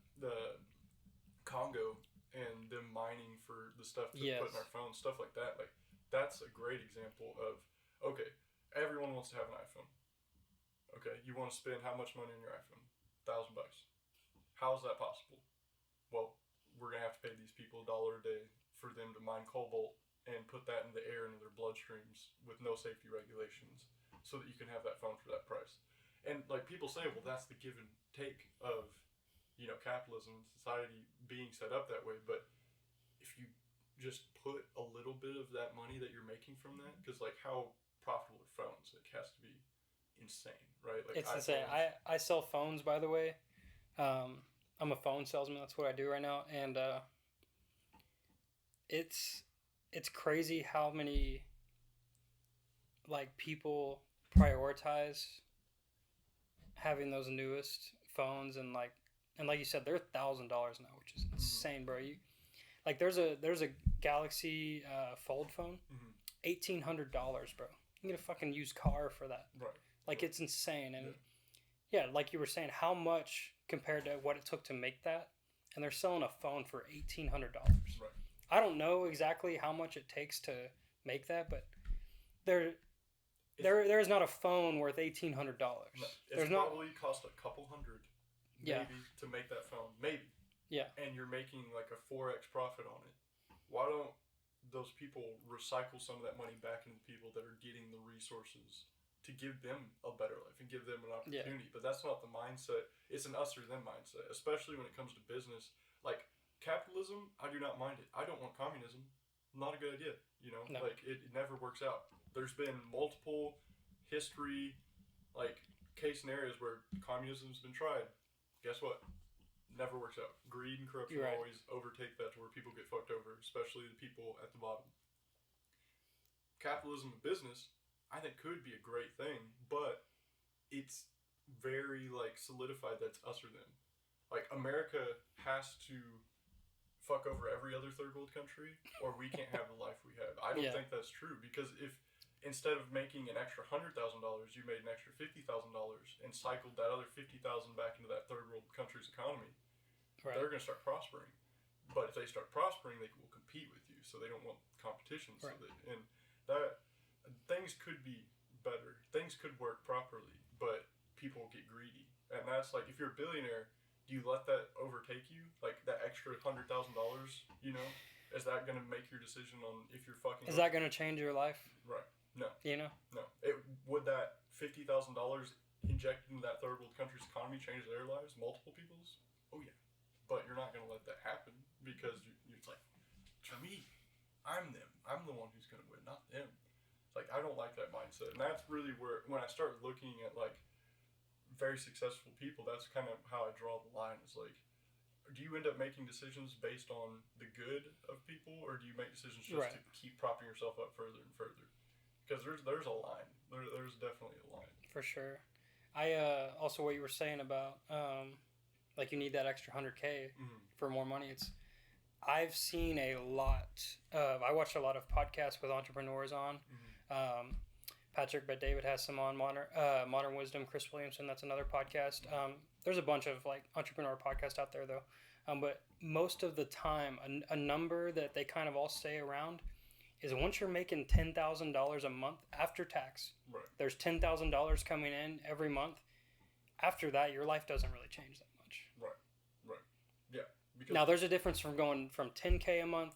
Congo and them mining for the stuff to put in our phones, stuff like that. Like, that's a great example of, okay, everyone wants to have an iPhone. Okay, you want to spend how much money on your iPhone? $1,000. How is that possible? Well, we're going to have to pay these people $1 a day for them to mine cobalt and put that in the air into their bloodstreams with no safety regulations so that you can have that phone for that price. And like people say, well, that's the give and take of, you know, capitalism, society being set up that way. But if you just put a little bit of that money that you're making from that, because like how profitable are phones? It has to be insane, right? Like it's insane. I sell phones, by the way. I'm a phone salesman. That's what I do right now, and it's crazy how many like people prioritize having those newest phones, and like you said, they're $1,000 now, which is insane, bro. You like there's a Galaxy Fold phone, $1,800, bro. You can get a fucking used car for that. Right. Like it's insane, and yeah, like you were saying, how much compared to what it took to make that, and they're selling a phone for $1,800. Right. I don't know exactly how much it takes to make that, but there is not a phone worth $1,800. No, it's probably cost a couple hundred, maybe, to make that phone, maybe. Yeah. And you're making like a 4x profit on it. Why don't those people recycle some of that money back into people that are getting the resources to give them a better life and give them an opportunity? But that's not the mindset. It's an us or them mindset, especially when it comes to business. Like capitalism, I do not mind it. I don't want communism. Not a good idea. You know, like it never works out. There's been multiple history, like case scenarios where communism's been tried. Guess what? Never works out. Greed and corruption always overtake that to where people get fucked over, especially the people at the bottom. Capitalism and business, I think, could be a great thing, but it's very like solidified that's us or them. Like America has to fuck over every other third world country, or we can't have the life we have. I don't think that's true, because if instead of making an extra $100,000, you made an extra $50,000 and cycled that other $50,000 back into that third world country's economy, they're going to start prospering. But if they start prospering, they will compete with you, so they don't want competition. So that things could be better, things could work properly, but people get greedy, and that's like if you're a billionaire. Do you let that overtake you? Like that extra $100,000, you know? Is that going to make your decision on if you're fucking... Is that going to change your life? Right. No. You know? No. Would that $50,000 injected into that third world country's economy change their lives? Multiple people's? Oh, yeah. But you're not going to let that happen, because you're like, for me, I'm them. I'm the one who's going to win, not them. Like, I don't like that mindset. And that's really where, when I start looking at, like, very successful people, that's kind of how I draw the line. It's like, do you end up making decisions based on the good of people, or do you make decisions just to keep propping yourself up further and further? Because there's a line. There's definitely a line. For sure. I also what you were saying about like you need that extra $100K for more money. I've seen a lot of, I watched a lot of podcasts with entrepreneurs on. Patrick Bet-David has some on Modern Wisdom. Chris Williamson, that's another podcast. There's a bunch of like entrepreneur podcasts out there though, but most of the time, a number that they kind of all stay around is once you're making $10,000 a month after tax. Right. There's $10,000 coming in every month. After that, your life doesn't really change that much. Right. Yeah. Now there's a difference from going from $10K a month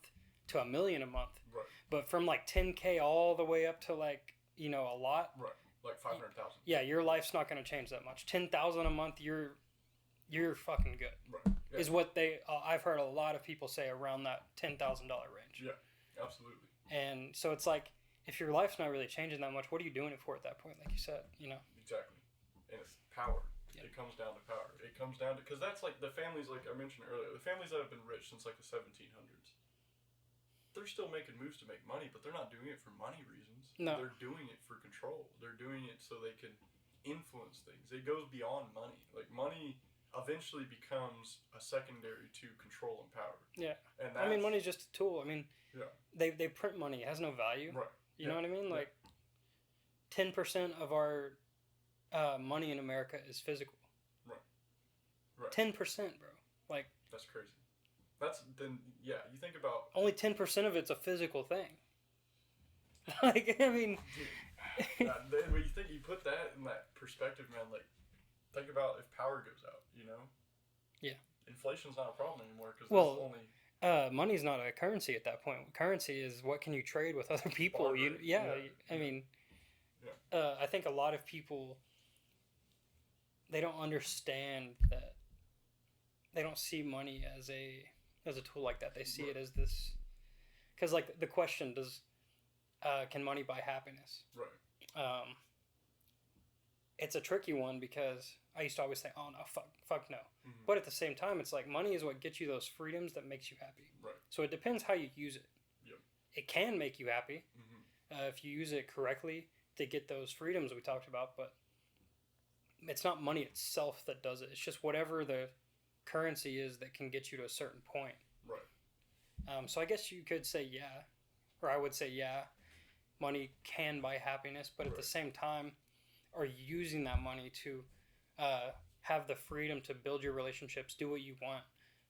to $1 million a month. Right. But from like $10K all the way up to like, you know, a lot. Right. Like 500,000. Yeah, your life's not going to change that much. 10,000 a month, you're fucking good. Right. Yeah. Is what I've heard a lot of people say around that $10,000 range. Yeah, absolutely. And so it's like, if your life's not really changing that much, what are you doing it for at that point? Like you said, you know. Exactly. And it's power. Yep. It comes down to power. It comes down to, because that's like the families, like I mentioned earlier, the families that have been rich since like the 1700s. they're still making moves to make money, but they're not doing it for money reasons. No. They're doing it for control. They're doing it so they can influence things. It goes beyond money. Like, money eventually becomes a secondary to control and power. Yeah. And I mean, money's just a tool. I mean, yeah. they print money. It has no value. Right. You know what I mean? Like, 10% of our money in America is physical. Right. 10%, bro. Like, that's crazy. You think about only 10% of it's a physical thing. Like, I mean, when you put that in that perspective, man, like, think about if power goes out, you know? Yeah. Inflation's not a problem anymore because only money's not a currency at that point. Currency is what can you trade with other people. I mean, I think a lot of people, they don't understand that. They don't see money as a tool like that. They see it as this, because like the question can money buy happiness? Right. It's a tricky one because I used to always say, oh no, fuck no. Mm-hmm. But at the same time, it's like money is what gets you those freedoms that makes you happy. Right. So it depends how you use it. Yep. It can make you happy if you use it correctly to get those freedoms we talked about, but it's not money itself that does it. It's just whatever the currency is that can get you to a certain point. Right. So I guess you could say yeah, or I would say yeah, money can buy happiness, but at the same time, are you using that money to have the freedom to build your relationships, do what you want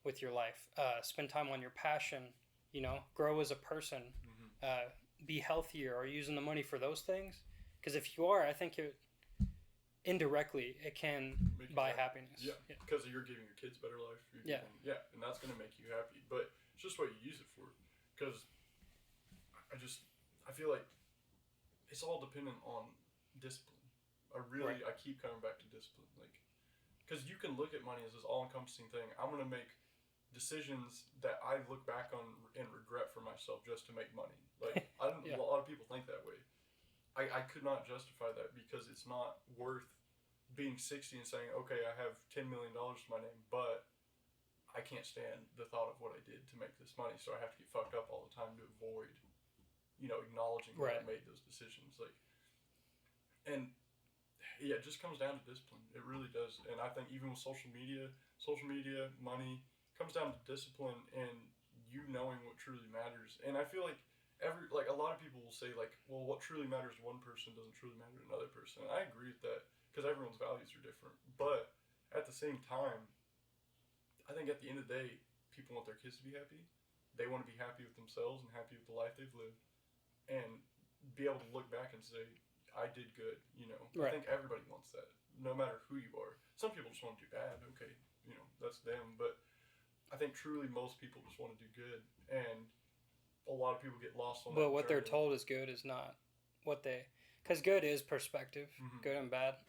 with your life, spend time on your passion, grow as a person, be healthier? Are you using the money for those things? Because if you are, I think indirectly it can buy happiness. Yeah, because you're giving your kids a better life. And that's going to make you happy. But it's just what you use it for. Because I feel like it's all dependent on discipline. I keep coming back to discipline. Like, because you can look at money as this all-encompassing thing. I'm going to make decisions that I look back on and regret for myself just to make money. Like, a lot of people think that way. I could not justify that because it's not worth being 60 and saying, okay, I have $10 million to my name, but I can't stand the thought of what I did to make this money, so I have to get fucked up all the time to avoid, acknowledging that I made those decisions. Like, and yeah, it just comes down to discipline. It really does. And I think even with social media, money, comes down to discipline and you knowing what truly matters. And I feel like a lot of people will say, like, well, what truly matters to one person doesn't truly matter to another person. And I agree with that because everyone's values are different. But at the same time, I think at the end of the day, people want their kids to be happy. They want to be happy with themselves and happy with the life they've lived, and be able to look back and say, I did good, I think everybody wants that, no matter who you are. Some people just want to do bad, okay, that's them, but I think truly most people just want to do good, and a lot of people get lost on that. But what they're told is good is not what because good is perspective, good and bad.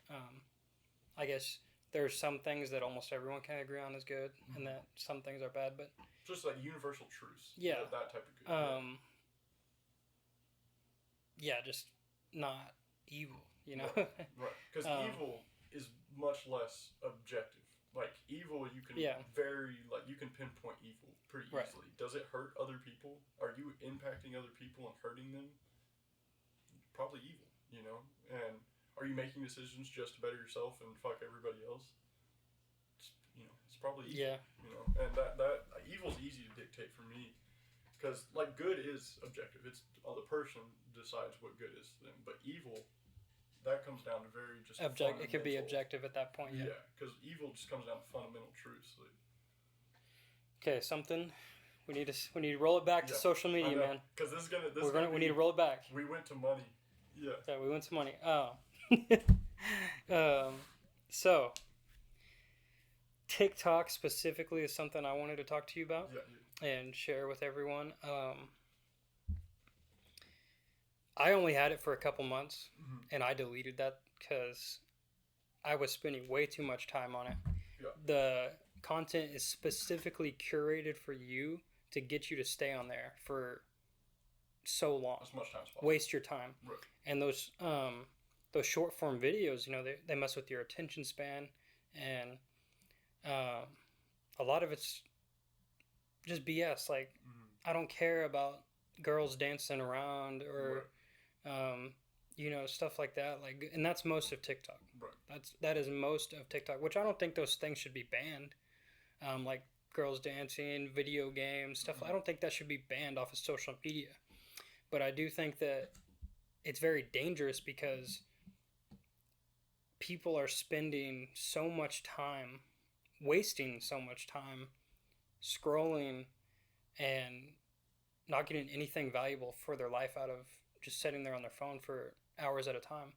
I guess there's some things that almost everyone can agree on is good, and that some things are bad, but just like universal truths. Yeah. That type of good. Just not evil, Right. Because evil is much less objective. Like, evil, you can you can pinpoint evil pretty easily. Right. Does it hurt other people? Are you impacting other people and hurting them? Probably evil, And are you making decisions just to better yourself and fuck everybody else? It's probably evil. Yeah. And that evil's easy to dictate for me. Because, like, good is objective. It's the person decides what good is to them. But evil, that comes down to very just it could be objective at that point. Yeah, because evil just comes down to fundamental truths. Like, okay, something we need to roll it back to social media, man. Because we need to roll it back. We went to money. Yeah. Yeah, we went to money. So TikTok specifically is something I wanted to talk to you about and share with everyone. I only had it for a couple months, and I deleted that because I was spending way too much time on it. Yeah. The content is specifically curated for you to get you to stay on there for so long. As much time as possible. Waste your time. Right. And those short form videos, they mess with your attention span, and a lot of it's just BS. Like, I don't care about girls dancing around or stuff like that. Like, and that's most of TikTok. Right. That is most of TikTok, which I don't think those things should be banned. Like girls dancing, video games, stuff. I don't think that should be banned off of social media. But I do think that it's very dangerous because people are spending so much time, wasting so much time scrolling and not getting anything valuable for their life out of just sitting there on their phone for hours at a time.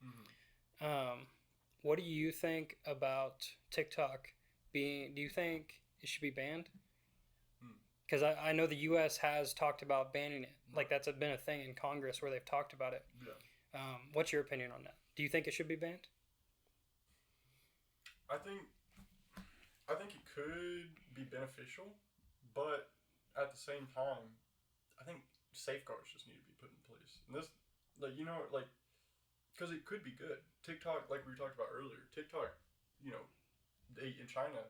What do you think about TikTok being? Do you think it should be banned? Because I know the U.S. has talked about banning it. Like that's been a thing in Congress where they've talked about it. Yeah. What's your opinion on that? Do you think it should be banned? I think it could be beneficial, but at the same time, I think safeguards just need to be put in place. And this, because it could be good. TikTok, like we talked about earlier, TikTok, in China,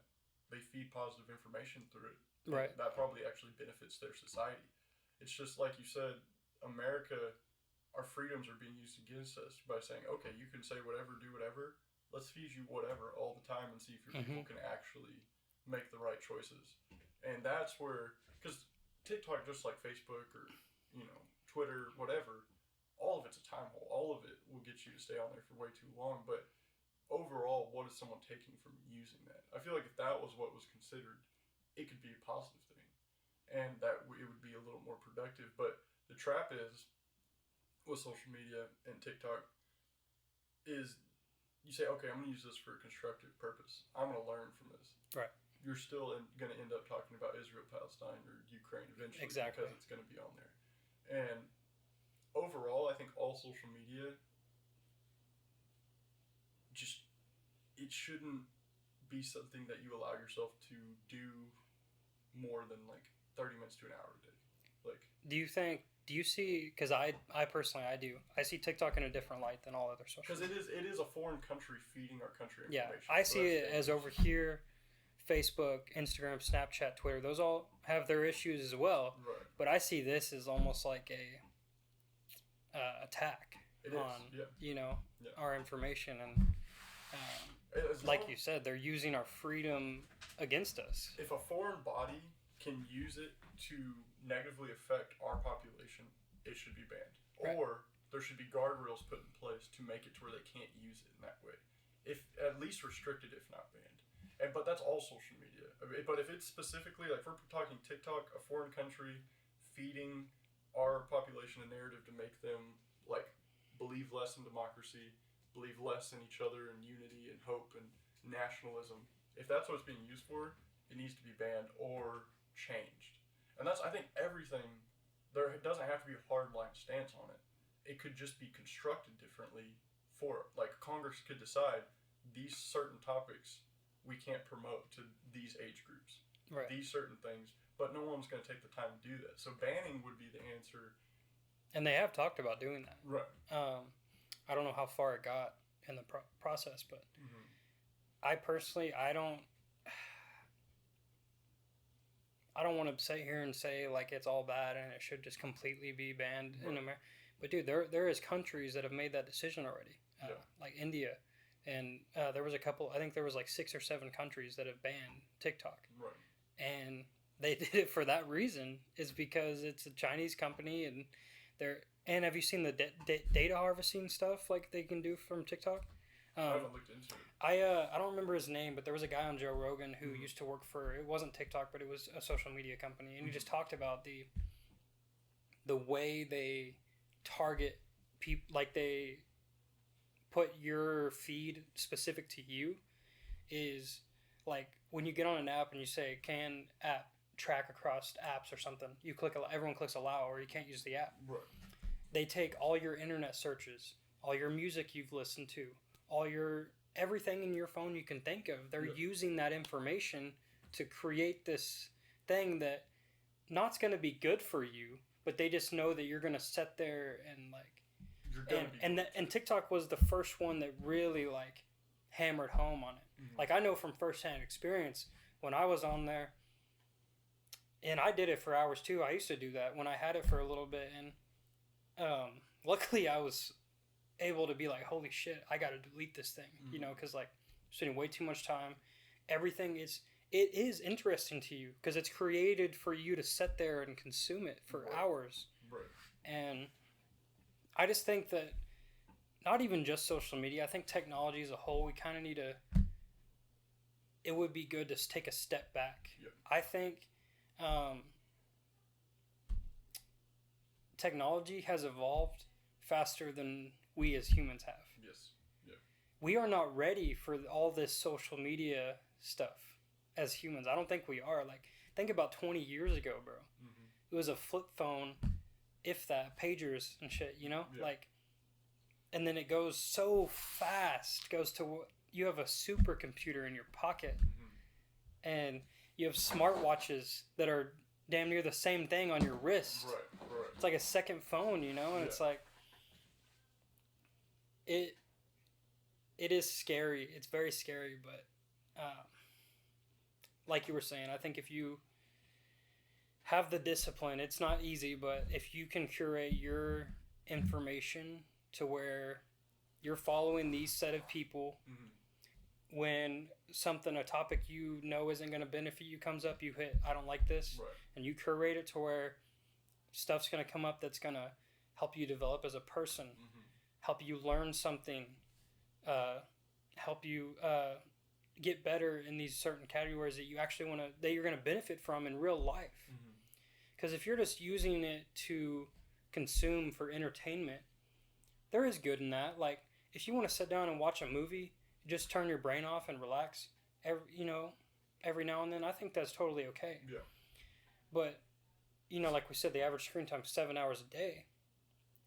they feed positive information through it. Right. That probably actually benefits their society. It's just like you said, America, our freedoms are being used against us by saying, okay, you can say whatever, do whatever. Let's feed you whatever all the time and see if your people can actually make the right choices. And that's where, because TikTok, just like Facebook or, Twitter, whatever, all of it's a time hole. All of it will get you to stay on there for way too long. But overall, what is someone taking from using that? I feel like if that was what was considered, it could be a positive thing. And that it would be a little more productive. But the trap is, with social media and TikTok, is you say, okay, I'm going to use this for a constructive purpose. I'm going to learn from this. Right. You're still going to end up talking about Israel, Palestine, or Ukraine eventually. Exactly. Because it's going to be on there. And overall, I think all social media it shouldn't be something that you allow yourself to do more than 30 minutes to an hour a day. Do you see, because I personally, I do. I see TikTok in a different light than all other social media. Because it is a foreign country feeding our country information. Yeah, I see it as over here, Facebook, Instagram, Snapchat, Twitter. Those all have their issues as well. Right. But I see this as almost like a attack on, our information. And like you said, they're using our freedom against us. If a foreign body can use it to negatively affect our population, it should be banned. Right. Or there should be guardrails put in place to make it to where they can't use it in that way. If at least restricted, if not banned. But that's all social media. But if it's specifically, if we're talking TikTok, a foreign country feeding our population a narrative to make them believe less in democracy, believe less in each other and unity and hope and nationalism. If that's what it's being used for, it needs to be banned or changed. And that's, I think, everything. There doesn't have to be a hard line stance on it. It could just be constructed differently for, Congress could decide these certain topics we can't promote to these age groups. Right. These certain things, but no one's going to take the time to do that. So banning would be the answer. And they have talked about doing that. Right. I don't know how far it got in the process, but I personally, I don't want to sit here and say it's all bad and it should just completely be banned in America. But dude, there is countries that have made that decision already, like India, and there was a couple. I think there was 6 or 7 countries that have banned TikTok. Right. And they did it for that reason. Is because it's a Chinese company and they're. And have you seen the data harvesting stuff they can do from TikTok? I haven't looked into it. I don't remember his name, but there was a guy on Joe Rogan who used to work for, it wasn't TikTok, but it was a social media company, and he just talked about the way they target people, they put your feed specific to you, is when you get on an app and you say, can app track across apps or something, everyone clicks allow, or you can't use the app. Right. They take all your internet searches, all your music you've listened to, everything in your phone you can think of. They're using that information to create this thing that not's going to be good for you, but they just know that you're going to sit there and TikTok was the first one that really hammered home on it. I know from firsthand experience when I was on there, And I did it for hours too. I used to do that when I had it for a little bit, and luckily I was able to be like, holy shit, I got to delete this thing, you know, because like spending way too much time. Everything is, it is interesting to you because it's created for you to sit there and consume it for hours. Right. And I just think that not even just social media, I think technology as a whole, we kind of need to, it would be good to take a step back. Yep. I think technology has evolved faster than we as humans have. Yes. Yeah. We are not ready for all this social media stuff as humans. I don't think we are. Like, think about 20 years ago, bro. Mm-hmm. It was a flip phone, if that, pagers and shit, you know? Yeah. Like, and then it goes so fast, goes to, you have a supercomputer in your pocket, mm-hmm. and you have smartwatches that are damn near the same thing on your wrist. Right. It's like a second phone, you know? And it's like, it is scary. It's very scary, but like you were saying, I think if you have the discipline, it's not easy, but if you can curate your information to where you're following these set of people, mm-hmm. when a topic you know isn't going to benefit you comes up, you hit, I don't like this, right. and you curate it to where stuff's going to come up that's going to help you develop as a person, mm-hmm. help you learn something, help you get better in these certain categories that you actually want to, that you're going to benefit from in real life. Because if you're just using it to consume for entertainment, there is good in that. Like, if you want to sit down and watch a movie, just turn your brain off and relax, every now and then, I think that's totally okay. Yeah. But, you know, like we said, the average screen time is 7 hours a day.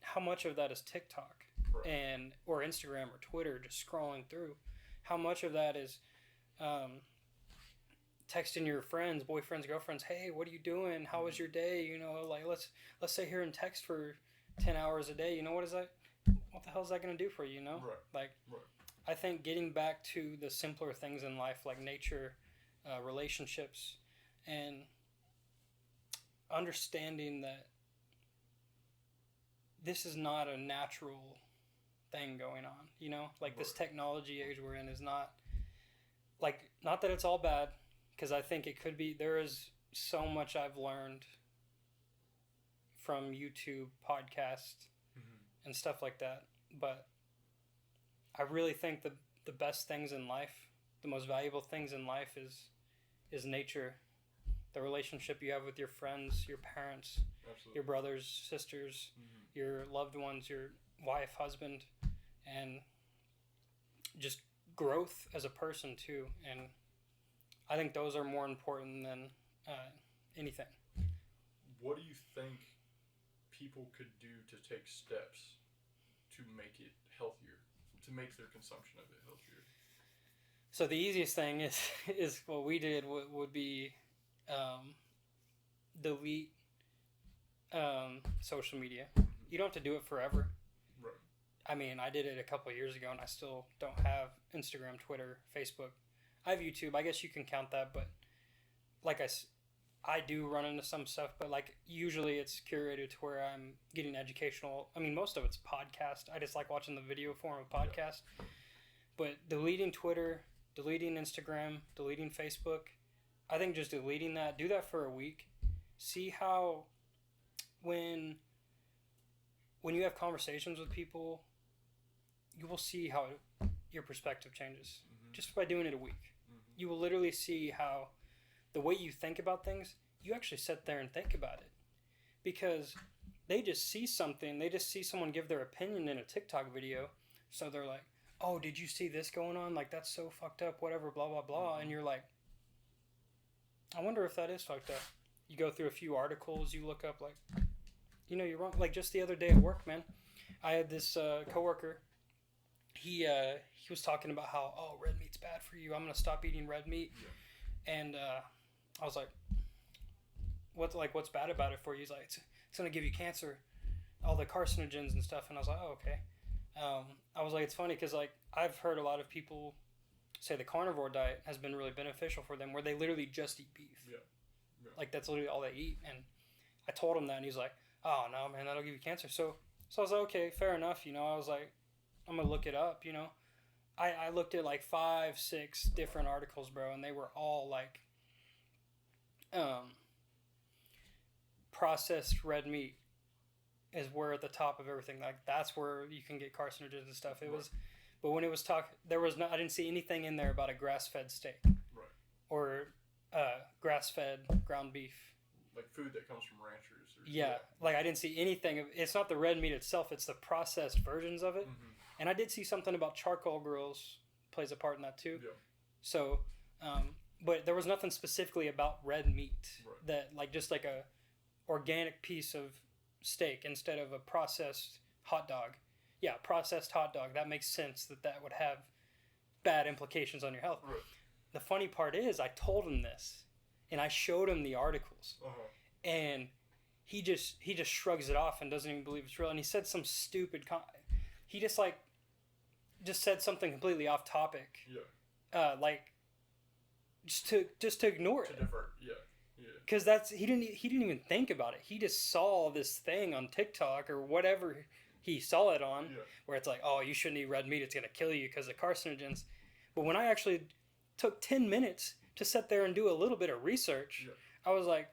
How much of that is TikTok? Right. Or Instagram or Twitter, just scrolling through? How much of that is texting your friends, boyfriends, girlfriends, hey, what are you doing? How was your day? You know, like, let's sit here and text for 10 hours a day. You know, what the hell is that going to do for you, you know? Right. Like, right. I think getting back to the simpler things in life, like nature, relationships, and understanding that this is not a natural thing going on, you know? Like, this technology age we're in is not, like, not that it's all bad, because I think it could be. There is so much I've learned from YouTube, podcasts, mm-hmm. and stuff like that, but I really think the best things in life, the most valuable things in life is nature, the relationship you have with your friends, your parents, absolutely. Your brothers, sisters, mm-hmm. your loved ones, your wife, husband, and just growth as a person too. And I think those are more important than anything. What do you think people could do to take steps to make it healthier, to make their consumption of it healthier? So the easiest thing is what we did would be delete social media. Mm-hmm. You don't have to do it forever. Right. I mean, I did it a couple of years ago, and I still don't have Instagram, Twitter, Facebook. I have YouTube. I guess you can count that, but like I do run into some stuff, but like usually it's curated to where I'm getting educational. I mean, most of it's podcast. I just like watching the video form of podcast. Yeah. But deleting Twitter, deleting Instagram, deleting Facebook, I think just deleting that, do that for a week. See how when you have conversations with people, you will see how your perspective changes, mm-hmm. just by doing it a week. Mm-hmm. You will literally see how the way you think about things, you actually sit there and think about it. Because they just see something, they just see someone give their opinion in a TikTok video, so they're like, oh, did you see this going on? Like, that's so fucked up, whatever, blah, blah, blah. Mm-hmm. And you're like, I wonder if that is fucked up. You go through a few articles, you look up, like, you know, you're wrong. Like, just the other day at work, man, I had this coworker. He was talking about how, oh, red meat's bad for you. I'm going to stop eating red meat. Yeah. And I was like, what's bad about it for you? He's like, it's going to give you cancer, all the carcinogens and stuff. And I was like, oh, okay. I was like, it's funny because, like, I've heard a lot of people say the carnivore diet has been really beneficial for them, where they literally just eat beef. Yeah. Yeah. Like, that's literally all they eat. And I told him that, and he's like, oh, no, man, that'll give you cancer. So I was like, okay, fair enough. You know, I was like, I'm going to look it up, you know. I looked at like 5, 6 different articles, bro, and they were all like, processed red meat is where at the top of everything. Like, that's where you can get carcinogens and stuff. It was, but when it was there was no. I didn't see anything in there about a grass-fed steak, Right. or grass-fed ground beef. Like food that comes from ranchers. Yeah, like I didn't see anything. It's not the red meat itself; it's the processed versions of it. Mm-hmm. And I did see something about charcoal grills plays a part in that too. Yeah. So, but there was nothing specifically about red meat that, like, just like a organic piece of steak instead of a processed hot dog. Yeah, processed hot dog. That makes sense that would have bad implications on your health. Right. The funny part is, I told him this, and I showed him the articles, and he just shrugs it off and doesn't even believe it's real. And he said some stupid. He just said something completely off topic. Yeah. Like, just to ignore it. To divert. Yeah. Yeah. Because he didn't even think about it. He just saw this thing on TikTok or whatever he saw it on, where it's like, oh, you shouldn't eat red meat, it's gonna kill you because of carcinogens. But when I actually took 10 minutes to sit there and do a little bit of research, I was like,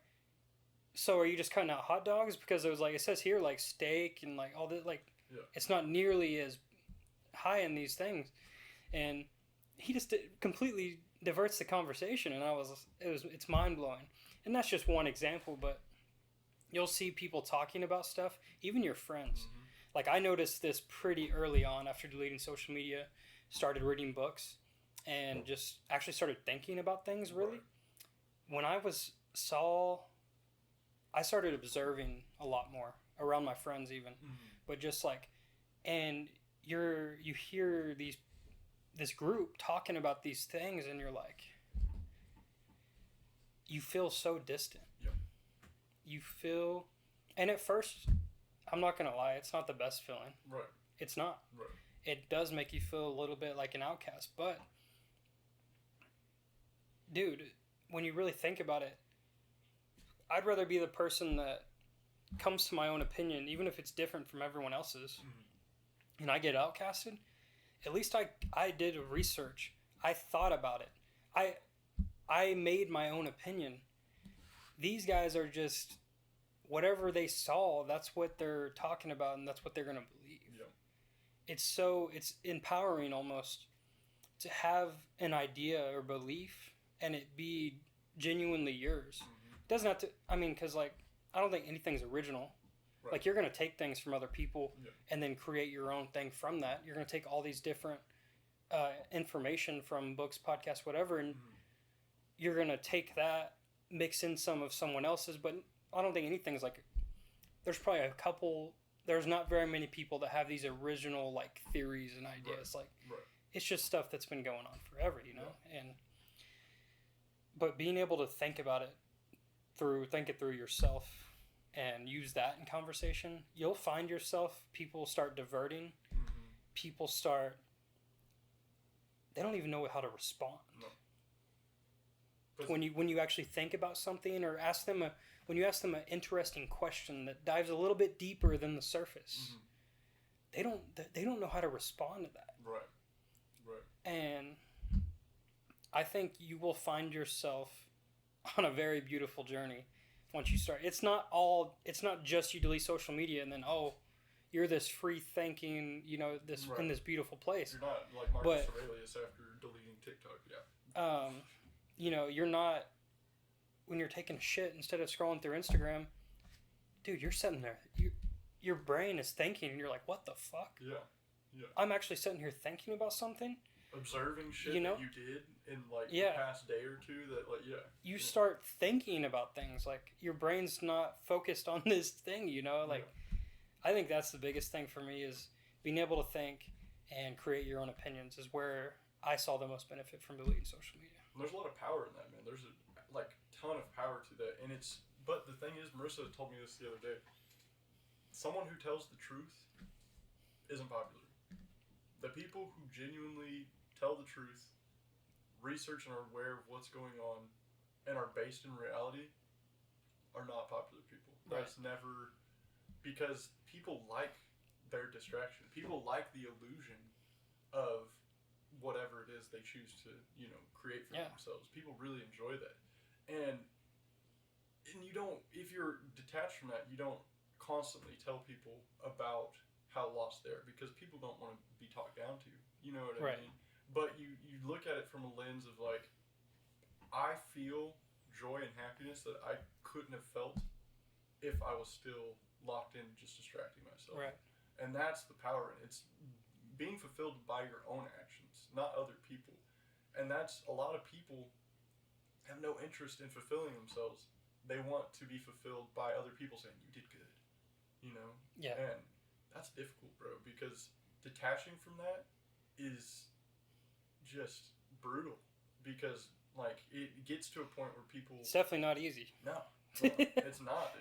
so are you just cutting out hot dogs? Because it was like, it says here like steak and like all this, like, it's not nearly as high in these things. And he just completely diverts the conversation, and it's mind blowing. And that's just one example, but you'll see people talking about stuff, even your friends. Mm-hmm. Like, I noticed this pretty early on after deleting social media, started reading books, and just actually started thinking about things, really. When I started observing a lot more around my friends even, but just like, and you hear this group talking about these things, and you're like, you feel so distant. Yeah. You feel, and at first, I'm not gonna lie, it's not the best feeling. Right. It's not. Right. It does make you feel a little bit like an outcast, but dude, when you really think about it, I'd rather be the person that comes to my own opinion, even if it's different from everyone else's, and I get outcasted. At least I did research. I thought about it. I made my own opinion. These guys are just, whatever they saw, that's what they're talking about, and that's what they're going to believe. Yeah. It's empowering almost to have an idea or belief and it be genuinely yours. It doesn't have to, because like, I don't think anything's original. Right. Like, you're going to take things from other people and then create your own thing from that. You're going to take all these different information from books, podcasts, whatever, and you're going to take that, mix in some of someone else's, but I don't think anything's like, there's not very many people that have these original like theories and ideas. Like, it's just stuff that's been going on forever, you know? But being able to think about it think it through yourself and use that in conversation, you'll find yourself, people start diverting. People they don't even know how to respond. No. When you actually think about something or when you ask them an interesting question that dives a little bit deeper than the surface, they don't know how to respond to that. Right. And I think you will find yourself on a very beautiful journey once you start. It's not just you delete social media and then, you're this free thinking, in this beautiful place. You're not like Marcus Aurelius after deleting TikTok. Yeah. You're not, when you're taking a shit instead of scrolling through Instagram, dude, you're sitting there, your brain is thinking, and you're like, what the fuck? Yeah. I'm actually sitting here thinking about something. Observing shit that you did in like the past day or two that you start thinking about things, like your brain's not focused on this thing, I think that's the biggest thing for me, is being able to think and create your own opinions is where I saw the most benefit from deleting social media. There's a lot of power in that, man. There's a ton of power to that, and but the thing is, Marissa told me this the other day, someone who tells the truth isn't popular. The people who genuinely tell the truth, research and are aware of what's going on, and are based in reality, are not popular people. Right. That's never, because people like their distraction. People like the illusion of whatever it is they choose to, create for themselves. People really enjoy that. And you don't, if you're detached from that, you don't constantly tell people about how lost they are, because people don't want to be talked down to. You know what I mean? But you look at it from a lens of like, I feel joy and happiness that I couldn't have felt if I was still locked in just distracting myself. Right. And that's the power in it. It's being fulfilled by your own actions, not other people. And that's, a lot of people have no interest in fulfilling themselves. They want to be fulfilled by other people saying, you did good. Yeah. And that's difficult, bro, because detaching from that is just brutal, because like it gets to a point where people, it's definitely not easy. No, it's not.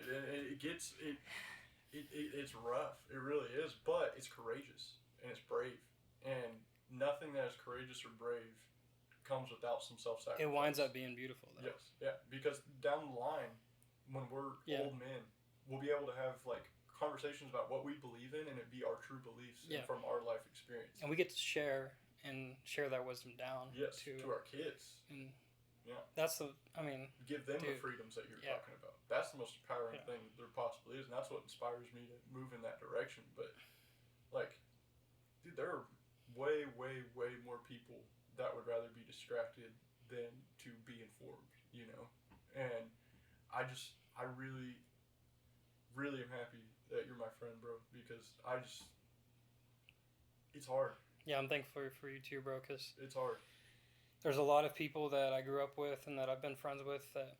It's rough. It really is, but it's courageous and it's brave, and nothing that is courageous or brave comes without some self-sacrifice. It winds up being beautiful, though. Yes, yeah, because down the line, when we're old men, we'll be able to have like conversations about what we believe in, and it be our true beliefs from our life experience. And we get to share that wisdom down. Yes, to our kids. And that's give them the freedoms that you're talking about. That's the most empowering thing there possibly is, and that's what inspires me to move in that direction. But like, dude, there are way, way, way more people that would rather be distracted than to be informed, And I really, really am happy that you're my friend, bro, because it's hard. Yeah, I'm thankful for you too, bro, because it's hard. There's a lot of people that I grew up with and that I've been friends with that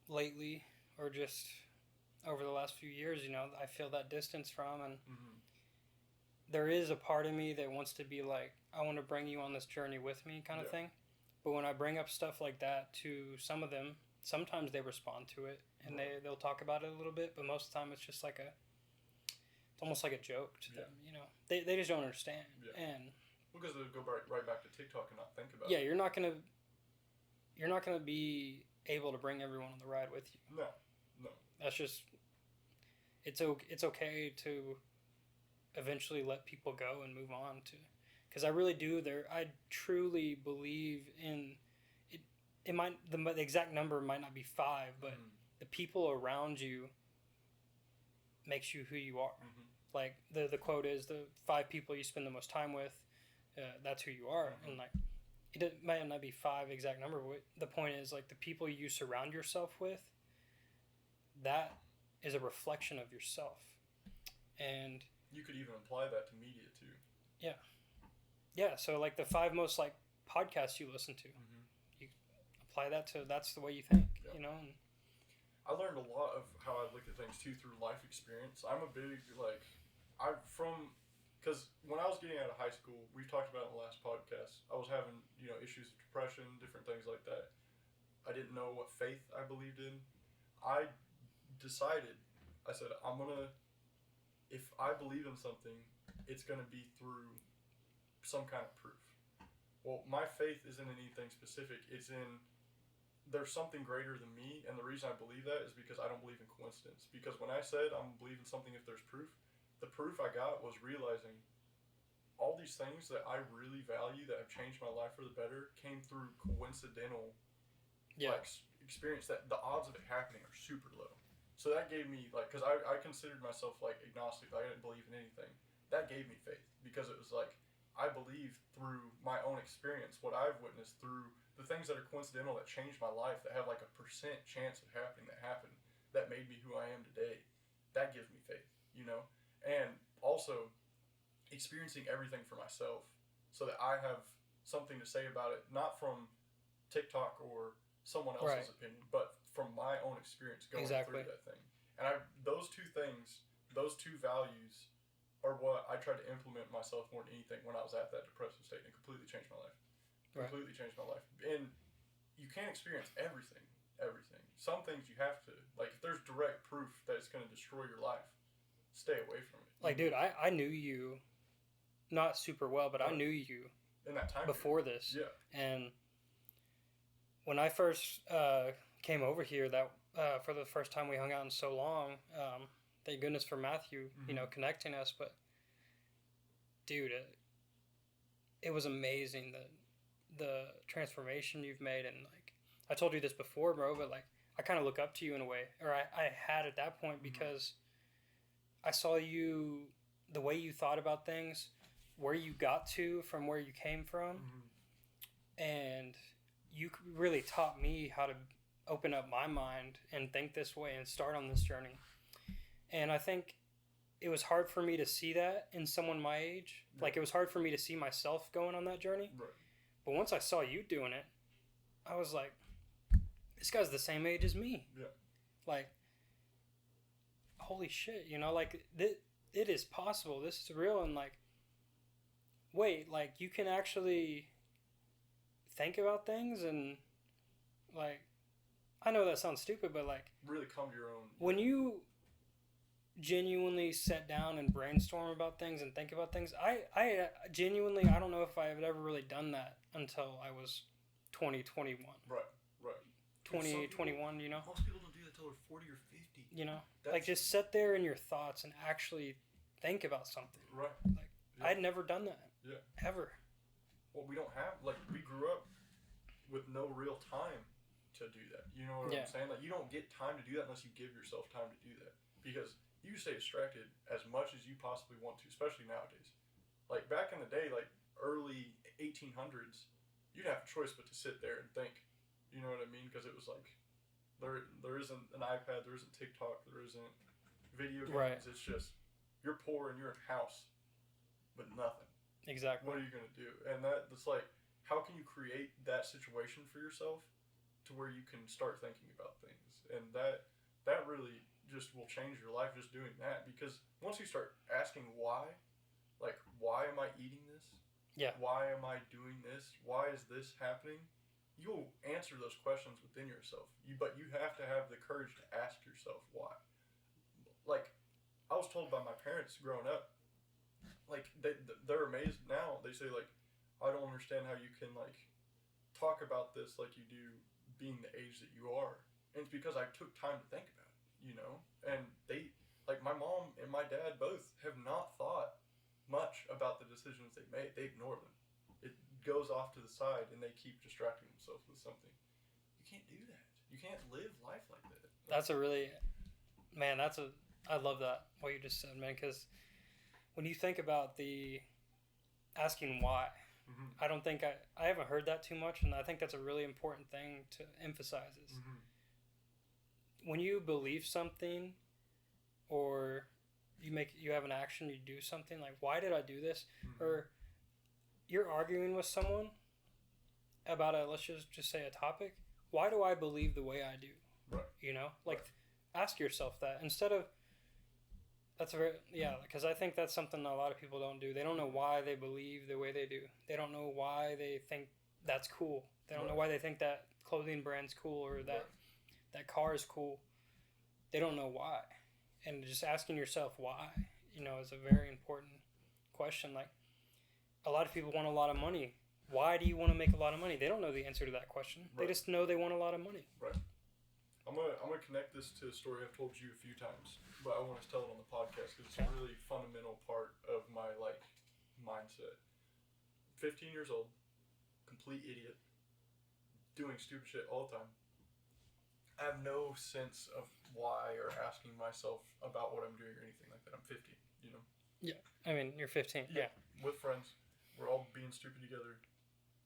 lately, or just over the last few years, I feel that distance from, and there is a part of me that wants to be like, I want to bring you on this journey with me kind of thing. But when I bring up stuff like that to some of them, sometimes they respond to it and they'll talk about it a little bit, but most of the time it's just like it's almost like a joke to them, They just don't understand. And because they'll go right back to TikTok and not think about it. Yeah, you're not gonna be able to bring everyone on the ride with you. No. That's just, it's okay to eventually let people go and move on to, because I really do. I truly believe in it. It might, the exact number might not be 5, but the people around you makes you who you are. Like the quote is, the 5 people you spend the most time with, that's who you are. And like, it might not be 5 exact number, but the point is, like, the people you surround yourself with, that is a reflection of yourself. And you could even apply that to media too. Yeah, so like the 5 most like podcasts you listen to, you apply that to, that's the way you think, And I learned a lot of how I look at things too through life experience. I'm a big because when I was getting out of high school, we've talked about it in the last podcast, I was having, issues with depression, different things like that. I didn't know what faith I believed in. I decided, I said, if I believe in something, it's going to be through some kind of proof. Well, my faith isn't in anything specific. It's in, there's something greater than me, and the reason I believe that is because I don't believe in coincidence. Because when I said I'm believing something if there's proof, the proof I got was realizing all these things that I really value that have changed my life for the better came through coincidental experience, that the odds of it happening are super low. So that gave me, because I considered myself like agnostic, I didn't believe in anything. That gave me faith, because it was like, I believe through my own experience, what I've witnessed, through the things that are coincidental that changed my life, that have like a % chance of happening, that happened, that made me who I am today. That gives me faith, And also experiencing everything for myself, so that I have something to say about it, not from TikTok or someone else's opinion, but from my own experience going through that thing. And those two things, those two values, are what I tried to implement myself more than anything when I was at that depressive state, and it completely changed my life. Completely changed my life. And you can't experience everything. Some things you have to, if there's direct proof that it's going to destroy your life, stay away from it. Like, dude, I knew you not super well, but I knew you in that time before period. This. Yeah. And when I first came over here, that for the first time we hung out in so long. Thank goodness for Matthew, connecting us. But dude, it was amazing the transformation you've made. And like I told you this before, bro, but like I kind of look up to you in a way, or I had at that point, because I saw you, the way you thought about things, where you got to from where you came from, and you really taught me how to open up my mind and think this way and start on this journey. And I think it was hard for me to see that in someone my age. Yeah. Like, it was hard for me to see myself going on that journey. Right. But once I saw you doing it, I was like, this guy's the same age as me. Yeah. Like, holy shit, like, it is possible. This is real. And, like, wait, like, you can actually think about things and, like, I know that sounds stupid, but, like, really come to your own. When you genuinely sit down and brainstorm about things and think about things, I genuinely, I don't know if I have ever really done that until I was 20, 21. Right. 20, 21, Most people don't do that until they're 40 or 50. Like, just sit there in your thoughts and actually think about something. Right. Like, yeah. I'd never done that. Yeah. Ever. Well, we don't have, like, we grew up with no real time to do that. You know what I'm saying? Like, you don't get time to do that unless you give yourself time to do that. Because you stay distracted as much as you possibly want to, especially nowadays. Like, back in the day, like, early 1800s, you'd have a choice but to sit there and think. You know what I mean? Because it was like, there isn't an iPad, there isn't TikTok, there isn't video games. Right. It's just, you're poor and you're in a house, but nothing. Exactly. What are you going to do? And that's like, how can you create that situation for yourself to where you can start thinking about things? And that really just will change your life, just doing that. Because once you start asking why, like, why am I eating this? Yeah. Why am I doing this? Why is this happening? You'll answer those questions within yourself. But you have to have the courage to ask yourself why. Like, I was told by my parents growing up, like, they're amazed now. They say, like, I don't understand how you can, like, talk about this like you do being the age that you are. And it's because I took time to think about it, And they, like, my mom and my dad both have not thought much about the decisions they made. They ignore them. It goes off to the side and they keep distracting themselves with something. You can't do that. You can't live life like that. I love that, what you just said, man, because when you think about the asking why, I don't think I haven't heard that too much, and I think that's a really important thing to emphasize is when you believe something or you have an action, you do something, like, why did I do this? Or you're arguing with someone about let's just say a topic. Why do I believe the way I do? Right. Ask yourself that instead of, because I think that's something a lot of people don't do. They don't know why they believe the way they do. They don't know why they think that's cool. They don't know why they think that clothing brand's cool or that car is cool. They don't know why. And just asking yourself why, is a very important question. Like, a lot of people want a lot of money. Why do you want to make a lot of money? They don't know the answer to that question. Right. They just know they want a lot of money. Right. I'm gonna connect this to a story I've told you a few times, but I want to tell it on the podcast because it's a really fundamental part of my, like, mindset. 15 years old, complete idiot, doing stupid shit all the time. I have no sense of why or asking myself about what I'm doing or anything like that. I'm 15, Yeah, I mean, you're 15, yeah. With friends, we're all being stupid together.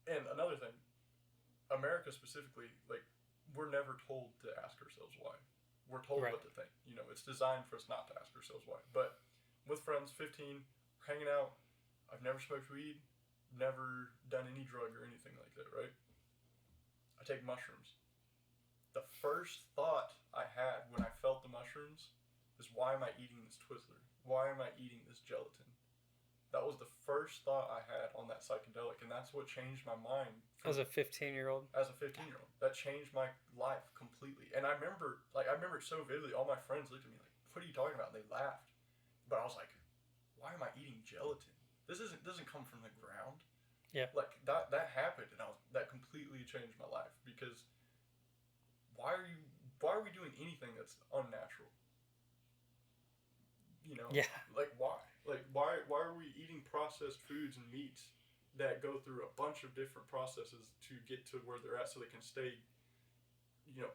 And another thing, America specifically, like, we're never told to ask ourselves why. We're told what to think. It's designed for us not to ask ourselves why. But with friends, 15, hanging out, I've never smoked weed, never done any drug or anything like that, right? I take mushrooms. The first thought I had when I felt the mushrooms is, why am I eating this Twizzler? Why am I eating this gelatin? That was the first thought I had on that psychedelic, and that's what changed my mind. As a 15-year-old? As a 15-year-old. That changed my life completely. And I remember it so vividly. All my friends looked at me like, what are you talking about? And they laughed. But I was like, why am I eating gelatin? This doesn't come from the ground. Yeah. Like, that happened, and that completely changed my life, because why are we doing anything that's unnatural? You know, Yeah. like why? Like why are we eating processed foods and meats that go through a bunch of different processes to get to where they're at so they can stay,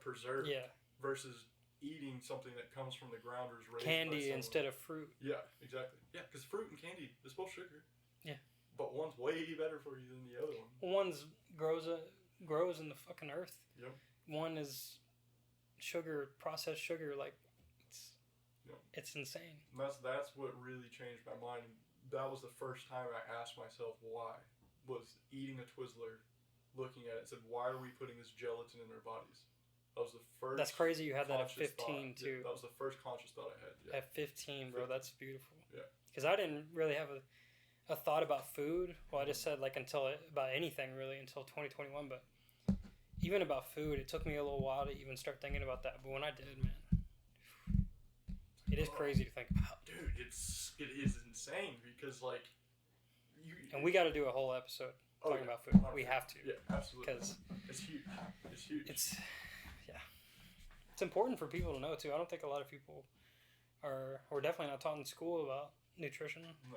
preserved, Yeah. versus eating something that comes from the ground or is raised by Candy someone. instead of fruit. Yeah, exactly. Yeah, because fruit and candy is both sugar. Yeah. But one's way better for you than the other one. One's grows in the fucking earth. Yep. One is sugar, processed sugar. Like Yep. it's insane. And that's what really changed my mind. That was the first time I asked myself why. Was eating a Twizzler, looking at it, said, why are we putting this gelatin in our bodies? That was the first. That's crazy. You had that at conscious 15 thought. too. Yeah, that was the first conscious thought I had. Yeah. At 15, bro, that's beautiful. Yeah. Because I didn't really have a thought about food. Well, I just said like about anything really until 2021. But even about food, it took me a little while to even start thinking about that. But when I did, man, it is crazy to think about. Dude, it is insane because like you. And we got to do a whole episode talking about food. We have to. Yeah, absolutely. Because it's huge. It's huge. It's important for people to know too. I don't think a lot of people are. We're definitely not taught in school about nutrition. No,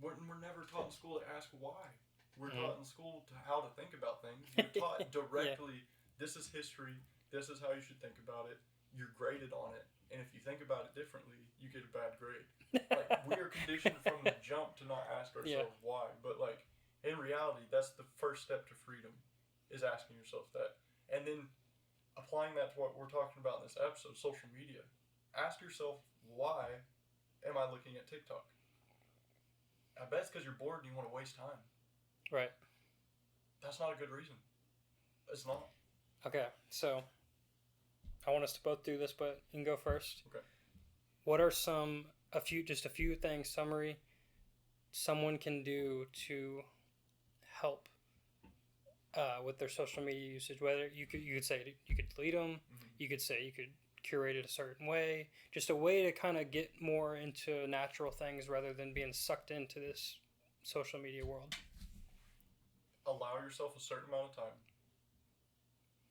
we're never taught in school to ask why. We're taught in school to how to think about things. You're taught directly. Yeah. This is history. This is how you should think about it. You're graded on it, and if you think about it differently, you get a bad grade. Like we are conditioned from the jump to not ask ourselves why. But like in reality, that's the first step to freedom, is asking yourself that, and then applying that to what we're talking about in this episode, social media. Ask yourself, why am I looking at TikTok? I bet it's because you're bored and you want to waste time. Right. That's not a good reason. It's not. Okay, so I want us to both do this, but you can go first. Okay. What are a few things, summary, someone can do to help with their social media usage? Whether you could say you could delete them, you could say you could curate it a certain way, just a way to kind of get more into natural things rather than being sucked into this social media world. Allow yourself a certain amount of time.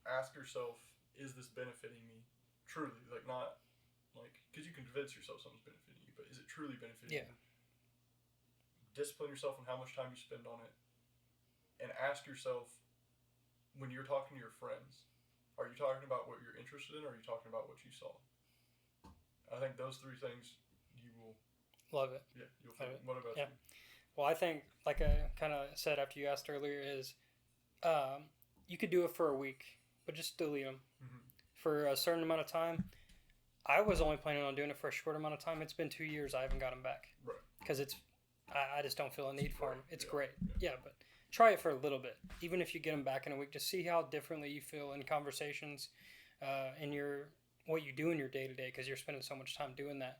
Ask yourself, is this benefiting me? Truly, like not like, because you can convince yourself something's benefiting you, but is it truly benefiting you? Discipline yourself on how much time you spend on it, and ask yourself, when you're talking to your friends, are you talking about what you're interested in, or are you talking about what you saw? I think those three things you will love it. Yeah, you'll feel. What about you? Well, I think, like I kind of said after you asked earlier, is you could do it for a week, but just delete them for a certain amount of time. I was only planning on doing it for a short amount of time. It's been 2 years. I haven't got them back. Right. Because I just don't feel a need for them. It's great. Yeah, but try it for a little bit. Even if you get them back in a week, just see how differently you feel in conversations, in what you do in your day-to-day, because you're spending so much time doing that.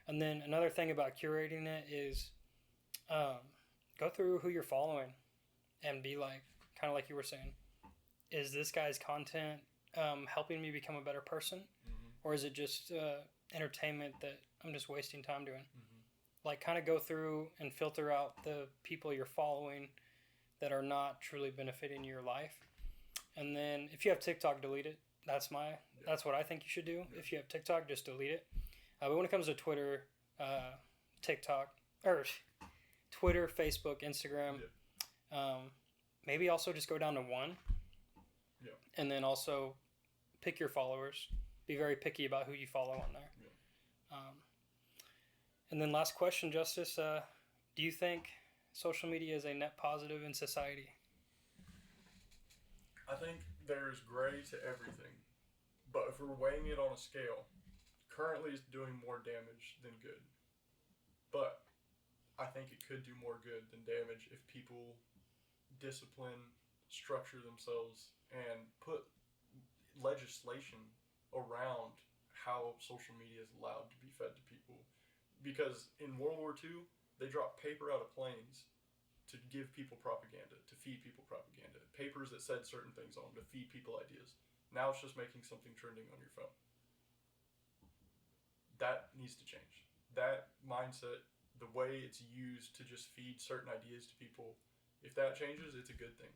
And then another thing about curating it is go through who you're following and be like, kind of like you were saying, is this guy's content helping me become a better person? Or is it just entertainment that I'm just wasting time doing? Like, kind of go through and filter out the people you're following that are not truly benefiting your life. And then if you have TikTok, delete it. That's what I think you should do. If you have TikTok, just delete it. But when it comes to Twitter, TikTok, or Twitter, Facebook, Instagram, maybe also just go down to one. Yeah. And then also pick your followers. Be very picky about who you follow on there. Yeah. And then last question, Justice. Do you think social media is a net positive in society? I think there's gray to everything. But if we're weighing it on a scale, currently it's doing more damage than good. But I think it could do more good than damage if people discipline, structure themselves, and put legislation around how social media is allowed to be fed to people. Because in World War II, they dropped paper out of planes to give people propaganda, to feed people propaganda. Papers that said certain things on them to feed people ideas. Now it's just making something trending on your phone. That needs to change. That mindset, the way it's used to just feed certain ideas to people, if that changes, it's a good thing.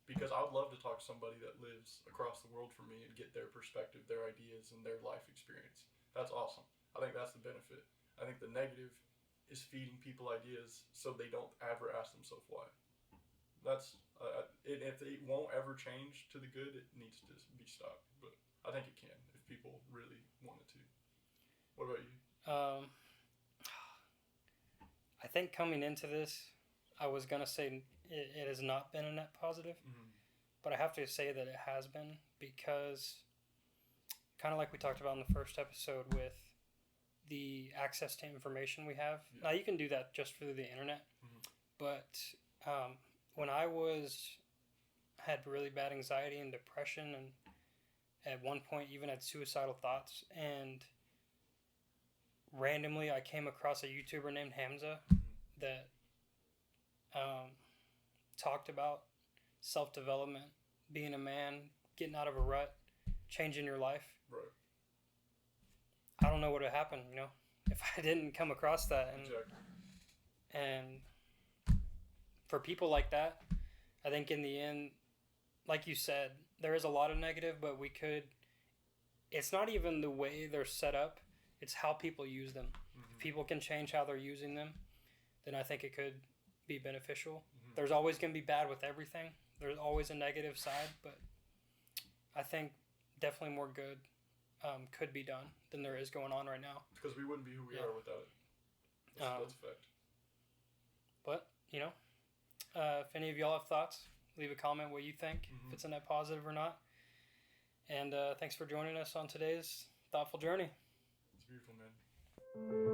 because I would love to talk to somebody that lives across the world from me and get their perspective, their ideas, and their life experience. That's awesome. I think that's the benefit. I think the negative is feeding people ideas so they don't ever ask themselves why. That's if it won't ever change to the good, it needs to be stopped. But I think it can if people really wanted to. What about you? I think coming into this, I was gonna say it has not been a net positive, but I have to say that it has been, because kind of like we talked about in the first episode with the access to information we have. Yeah. Now you can do that just through the internet, but when I had really bad anxiety and depression, and at one point even had suicidal thoughts, and randomly I came across a YouTuber named Hamza that talked about self-development, being a man, getting out of a rut, changing your life. Right. I don't know what would happen, if I didn't come across that. And for people like that, I think in the end, like you said, there is a lot of negative, but it's not even the way they're set up, it's how people use them. If people can change how they're using them, then I think it could be beneficial. There's always going to be bad with everything. There's always a negative side, but I think definitely more good could be done than there is going on right now. Because we wouldn't be who we are without it. That's a fact. But, if any of y'all have thoughts, leave a comment what you think, if it's a net positive or not. And thanks for joining us on today's Thoughtful Journey. It's beautiful, man.